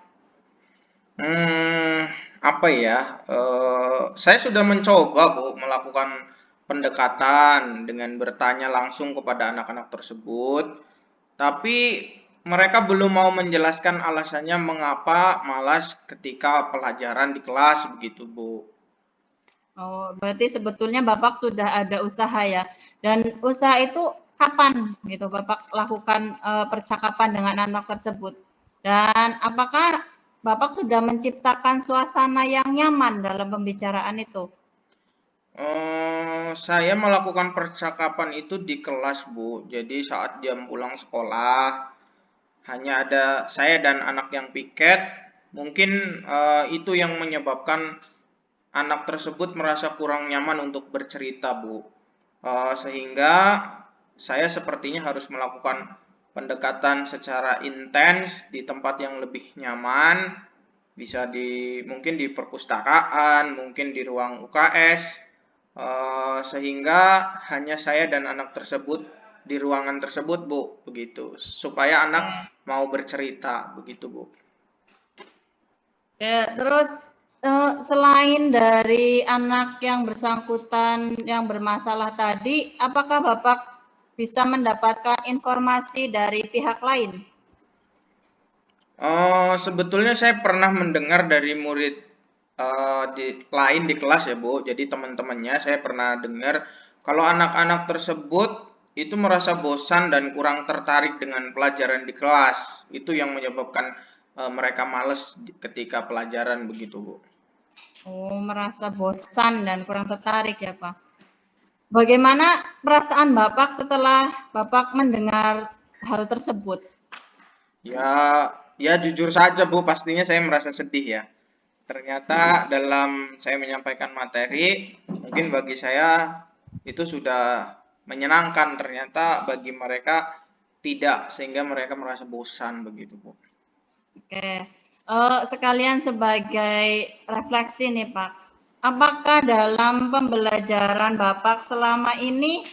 Apa ya? Saya sudah mencoba, Bu, melakukan pendekatan dengan bertanya langsung kepada anak-anak tersebut, tapi mereka belum mau menjelaskan alasannya mengapa malas ketika pelajaran di kelas begitu, Bu. Oh, berarti sebetulnya Bapak sudah ada usaha ya. Dan usaha itu kapan gitu Bapak lakukan percakapan dengan anak tersebut? Dan apakah Bapak sudah menciptakan suasana yang nyaman dalam pembicaraan itu? Saya melakukan percakapan itu di kelas, Bu. Jadi saat jam pulang sekolah, hanya ada saya dan anak yang piket. Mungkin itu yang menyebabkan anak tersebut merasa kurang nyaman untuk bercerita, Bu. Sehingga saya sepertinya harus melakukan pendekatan secara intens di tempat yang lebih nyaman, bisa mungkin di perpustakaan, mungkin di ruang UKS, sehingga hanya saya dan anak tersebut di ruangan tersebut, Bu, begitu, supaya anak mau bercerita, begitu, Bu. Ya, terus selain dari anak yang bersangkutan yang bermasalah tadi, apakah Bapak bisa mendapatkan informasi dari pihak lain? Sebetulnya saya pernah mendengar dari murid lain di kelas ya, Bu. Jadi teman-temannya saya pernah dengar kalau anak-anak tersebut itu merasa bosan dan kurang tertarik dengan pelajaran di kelas. Itu yang menyebabkan mereka males ketika pelajaran begitu, Bu. Oh, merasa bosan dan kurang tertarik ya, Pak. Bagaimana perasaan Bapak setelah Bapak mendengar hal tersebut? Ya, ya jujur saja Bu, pastinya saya merasa sedih ya. Ternyata dalam saya menyampaikan materi, mungkin bagi saya itu sudah menyenangkan, ternyata bagi mereka tidak, sehingga mereka merasa bosan begitu Bu. Oke. Sekalian sebagai refleksi nih Pak, apakah dalam pembelajaran Bapak selama ini,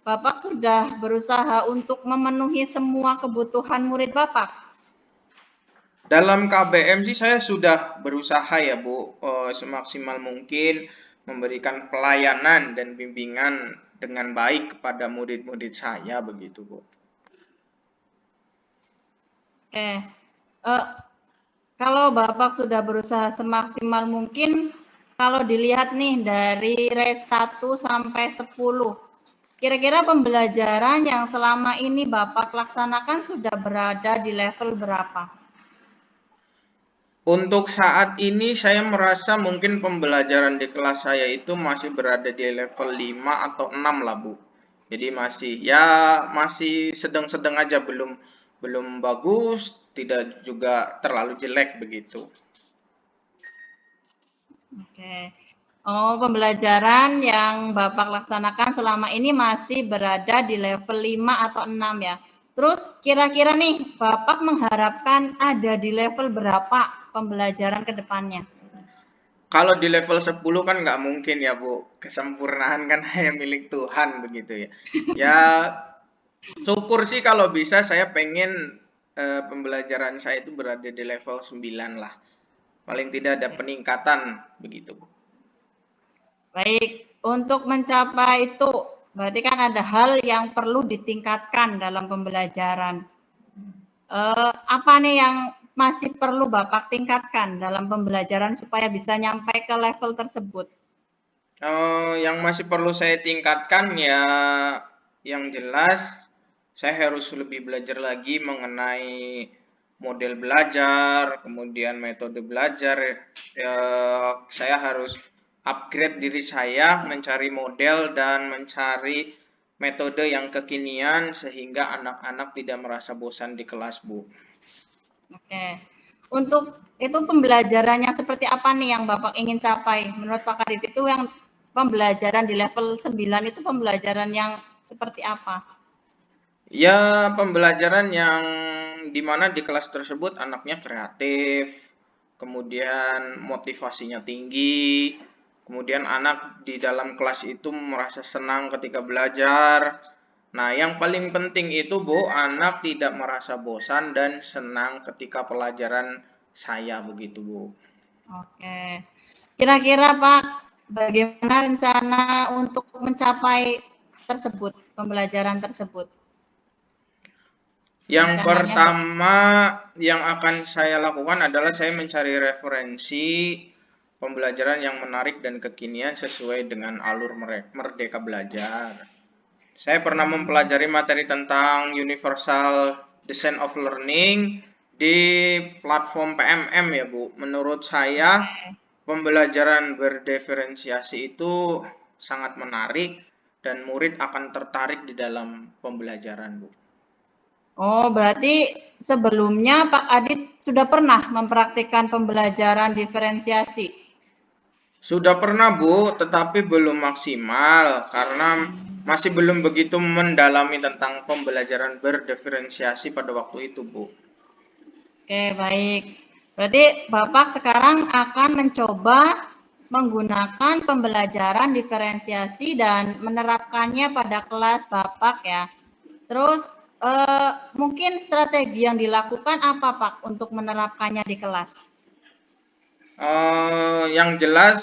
Bapak sudah berusaha untuk memenuhi semua kebutuhan murid Bapak? Dalam KBM sih saya sudah berusaha ya Bu, semaksimal mungkin memberikan pelayanan dan bimbingan dengan baik kepada murid-murid saya begitu Bu. Oke. Kalau Bapak sudah berusaha semaksimal mungkin, kalau dilihat nih dari range 1 sampai 10, kira-kira pembelajaran yang selama ini Bapak laksanakan sudah berada di level berapa? Untuk saat ini saya merasa mungkin pembelajaran di kelas saya itu masih berada di level 5 atau 6 lah Bu. Jadi masih sedang-sedang aja, belum bagus, tidak juga terlalu jelek begitu. Oke. Oh, pembelajaran yang Bapak laksanakan selama ini masih berada di level 5 atau 6 ya. Terus kira-kira nih Bapak mengharapkan ada di level berapa pembelajaran ke depannya? Kalau di level 10 kan nggak mungkin ya Bu, kesempurnaan kan hanya milik Tuhan begitu ya. Ya syukur sih kalau bisa, saya pengen pembelajaran saya itu berada di level 9 lah. Paling tidak ada peningkatan begitu Bu. Baik, untuk mencapai itu berarti kan ada hal yang perlu ditingkatkan dalam pembelajaran. Apa nih yang masih perlu Bapak tingkatkan dalam pembelajaran supaya bisa nyampe ke level tersebut? Yang masih perlu saya tingkatkan ya, yang jelas saya harus lebih belajar lagi mengenai model belajar, kemudian metode belajar. Saya harus upgrade diri saya, mencari model dan mencari metode yang kekinian sehingga anak-anak tidak merasa bosan di kelas, Bu. Oke. Untuk itu pembelajarannya seperti apa nih yang Bapak ingin capai? Menurut Pak Kadit itu yang pembelajaran di level 9 itu pembelajaran yang seperti apa? Ya, pembelajaran yang dimana di kelas tersebut anaknya kreatif, kemudian motivasinya tinggi, kemudian anak di dalam kelas itu merasa senang ketika belajar. Nah, yang paling penting itu, Bu, anak tidak merasa bosan dan senang ketika pelajaran saya begitu, Bu. Oke. Kira-kira Pak, bagaimana rencana untuk mencapai tersebut, pembelajaran tersebut? Yang Rencananya pertama yang akan saya lakukan adalah saya mencari referensi pembelajaran yang menarik dan kekinian sesuai dengan alur Merdeka Belajar. Saya pernah mempelajari materi tentang Universal Design of Learning di platform PMM ya Bu. Menurut saya pembelajaran berdiferensiasi itu sangat menarik dan murid akan tertarik di dalam pembelajaran Bu. Oh, berarti sebelumnya Pak Adit sudah pernah mempraktikkan pembelajaran diferensiasi? Sudah pernah Bu, tetapi belum maksimal karena masih belum begitu mendalami tentang pembelajaran berdiferensiasi pada waktu itu Bu. Oke, baik. Berarti Bapak sekarang akan mencoba menggunakan pembelajaran diferensiasi dan menerapkannya pada kelas Bapak ya. Terus mungkin strategi yang dilakukan apa Pak untuk menerapkannya di kelas? Yang jelas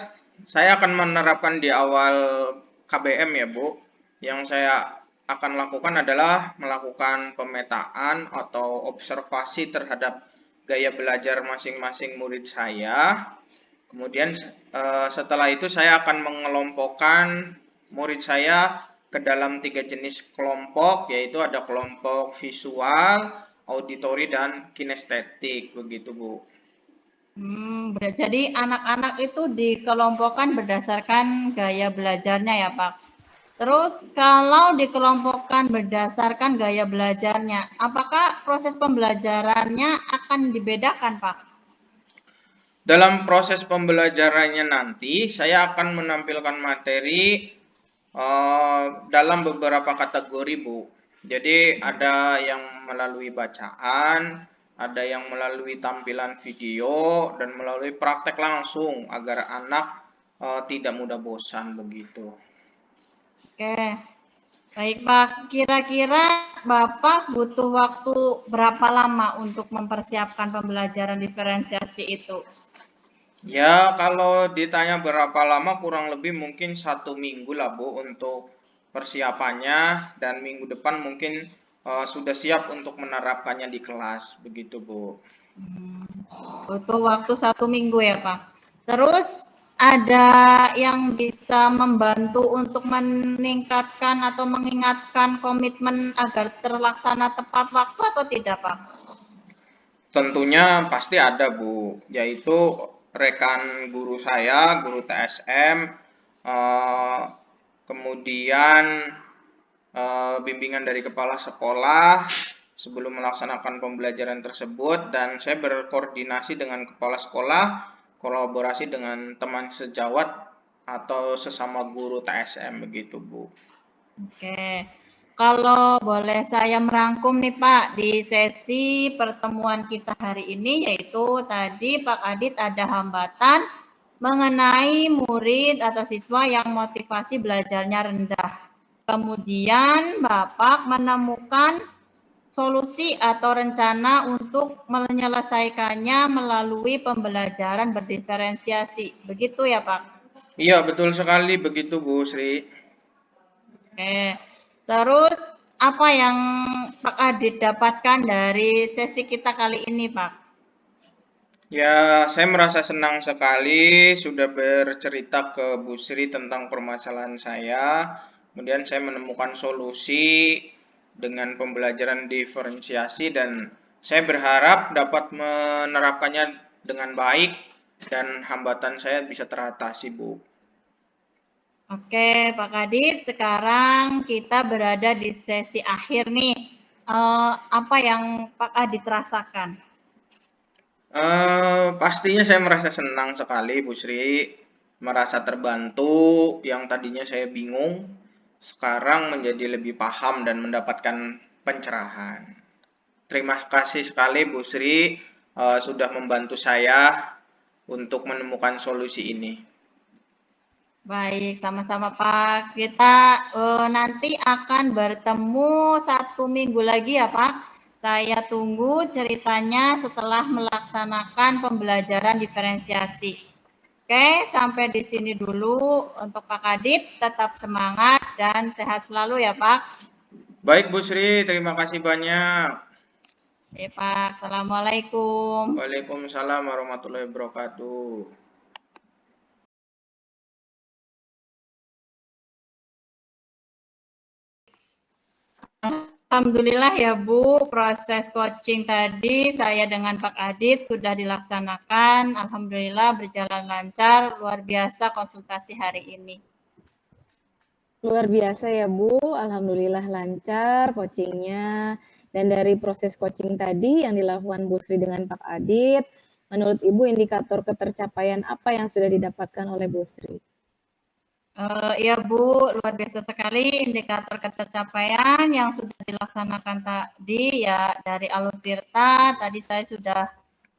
saya akan menerapkan di awal KBM ya Bu. Yang saya akan lakukan adalah melakukan pemetaan atau observasi terhadap gaya belajar masing-masing murid saya. Kemudian setelah itu saya akan mengelompokkan murid saya ke dalam 3 jenis kelompok, yaitu ada kelompok visual, auditori, dan kinestetik begitu Bu. Jadi anak-anak itu dikelompokkan berdasarkan gaya belajarnya ya Pak? Terus kalau dikelompokkan berdasarkan gaya belajarnya, apakah proses pembelajarannya akan dibedakan, Pak? Dalam proses pembelajarannya nanti, saya akan menampilkan materi dalam beberapa kategori, Bu. Jadi ada yang melalui bacaan, ada yang melalui tampilan video, dan melalui praktek langsung agar anak tidak mudah bosan begitu. Oke, baik Pak. Kira-kira Bapak butuh waktu berapa lama untuk mempersiapkan pembelajaran diferensiasi itu? Ya, kalau ditanya berapa lama, kurang lebih mungkin 1 minggu lah, Bu, untuk persiapannya, dan minggu depan mungkin sudah siap untuk menerapkannya di kelas, begitu, Bu. Butuh waktu 1 minggu ya Pak. Terus ada yang bisa membantu untuk meningkatkan atau mengingatkan komitmen agar terlaksana tepat waktu atau tidak Pak? Tentunya pasti ada, Bu, yaitu rekan guru saya, guru TSM, kemudian bimbingan dari kepala sekolah sebelum melaksanakan pembelajaran tersebut, dan saya berkoordinasi dengan kepala sekolah, kolaborasi dengan teman sejawat atau sesama guru TSM begitu, Bu. Oke, kalau boleh saya merangkum nih Pak, di sesi pertemuan kita hari ini yaitu tadi Pak Adit ada hambatan mengenai murid atau siswa yang motivasi belajarnya rendah. Kemudian Bapak menemukan solusi atau rencana untuk menyelesaikannya melalui pembelajaran berdiferensiasi. Begitu ya Pak? Iya, betul sekali begitu, Bu Sri. Oke, terus apa yang Pak Adit dapatkan dari sesi kita kali ini, Pak? Ya, saya merasa senang sekali sudah bercerita ke Bu Sri tentang permasalahan saya. Kemudian saya menemukan solusi dengan pembelajaran diferensiasi, dan saya berharap dapat menerapkannya dengan baik dan hambatan saya bisa teratasi, Bu. Oke, Pak Adit, sekarang kita berada di sesi akhir nih. Apa yang Pak Adit rasakan? Pastinya saya merasa senang sekali, Bu Sri. Merasa terbantu, yang tadinya saya bingung, sekarang menjadi lebih paham dan mendapatkan pencerahan. Terima kasih sekali, Bu Sri, sudah membantu saya untuk menemukan solusi ini. Baik, sama-sama Pak. Kita nanti akan bertemu 1 minggu lagi ya Pak. Saya tunggu ceritanya setelah melaksanakan pembelajaran diferensiasi. Oke, sampai di sini dulu untuk Pak Kadit. Tetap semangat dan sehat selalu ya Pak. Baik, Bu Sri, terima kasih banyak. Oke Pak, Assalamualaikum. Waalaikumsalam warahmatullahi wabarakatuh. Alhamdulillah ya Bu, proses coaching tadi saya dengan Pak Adit sudah dilaksanakan. Alhamdulillah berjalan lancar, luar biasa konsultasi hari ini. Luar biasa ya Bu, alhamdulillah lancar coachingnya. Dan dari proses coaching tadi yang dilakukan Bu Sri dengan Pak Adit, menurut Ibu indikator ketercapaian apa yang sudah didapatkan oleh Bu Sri? Ya Bu, luar biasa sekali indikator ketercapaian yang sudah dilaksanakan tadi ya dari Alur Tirta. Tadi saya sudah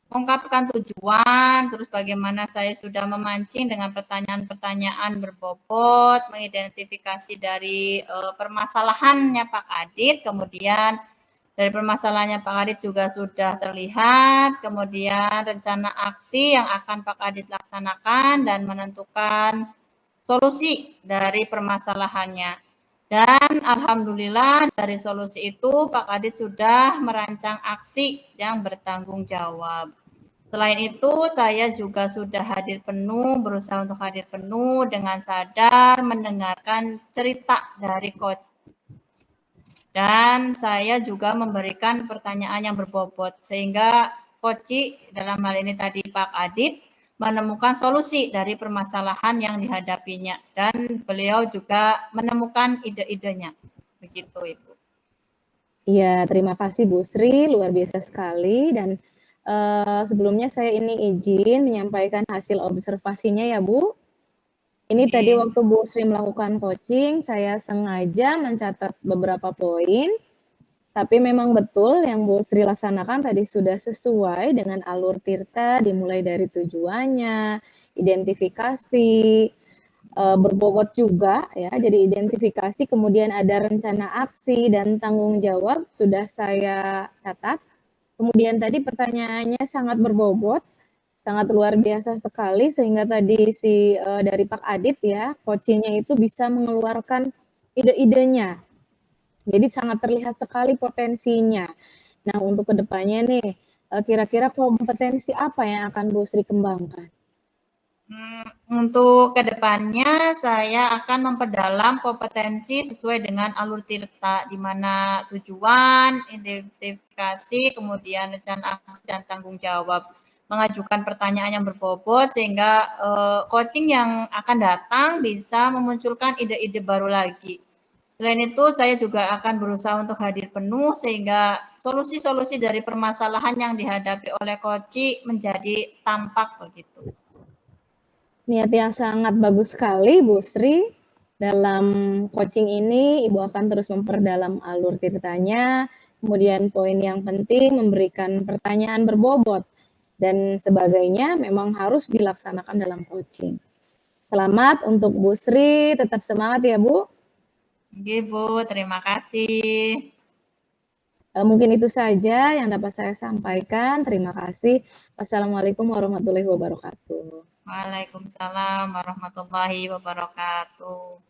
mengungkapkan tujuan, terus bagaimana saya sudah memancing dengan pertanyaan-pertanyaan berbobot, mengidentifikasi dari permasalahannya Pak Adit, kemudian dari permasalahannya Pak Adit juga sudah terlihat, kemudian rencana aksi yang akan Pak Adit laksanakan dan menentukan solusi dari permasalahannya. Dan alhamdulillah dari solusi itu Pak Adit sudah merancang aksi yang bertanggung jawab. Selain itu saya juga sudah hadir penuh, berusaha untuk hadir penuh dengan sadar mendengarkan cerita dari coach. Dan saya juga memberikan pertanyaan yang berbobot sehingga Koci dalam hal ini tadi Pak Adit menemukan solusi dari permasalahan yang dihadapinya, dan beliau juga menemukan ide-idenya. Begitu, Ibu. Iya, terima kasih Bu Sri, luar biasa sekali. Dan sebelumnya saya ini izin menyampaikan hasil observasinya ya Bu. Ini tadi Oke. waktu Bu Sri melakukan coaching, saya sengaja mencatat beberapa poin, tapi memang betul yang Bu Sri laksanakan tadi sudah sesuai dengan alur Tirta, dimulai dari tujuannya, identifikasi, berbobot juga ya, jadi identifikasi, kemudian ada rencana aksi dan tanggung jawab sudah saya catat. Kemudian tadi pertanyaannya sangat berbobot, sangat luar biasa sekali, sehingga tadi dari Pak Adit ya, coachingnya itu bisa mengeluarkan ide-idenya. Jadi sangat terlihat sekali potensinya. Nah, untuk kedepannya nih, kira-kira kompetensi apa yang akan Bu Sri kembangkan? Untuk kedepannya saya akan memperdalam kompetensi sesuai dengan alur Tirta, di mana tujuan, identifikasi, kemudian rencana aksi dan tanggung jawab, mengajukan pertanyaan yang berbobot sehingga coaching yang akan datang bisa memunculkan ide-ide baru lagi. Selain itu, saya juga akan berusaha untuk hadir penuh sehingga solusi-solusi dari permasalahan yang dihadapi oleh coaching menjadi tampak begitu. Niat yang sangat bagus sekali Bu Sri. Dalam coaching ini Ibu akan terus memperdalam alur Tirtanya, kemudian poin yang penting memberikan pertanyaan berbobot dan sebagainya memang harus dilaksanakan dalam coaching. Selamat untuk Bu Sri, tetap semangat ya Bu. Oke Bu, terima kasih. Mungkin itu saja yang dapat saya sampaikan. Terima kasih. Wassalamualaikum warahmatullahi wabarakatuh. Waalaikumsalam warahmatullahi wabarakatuh.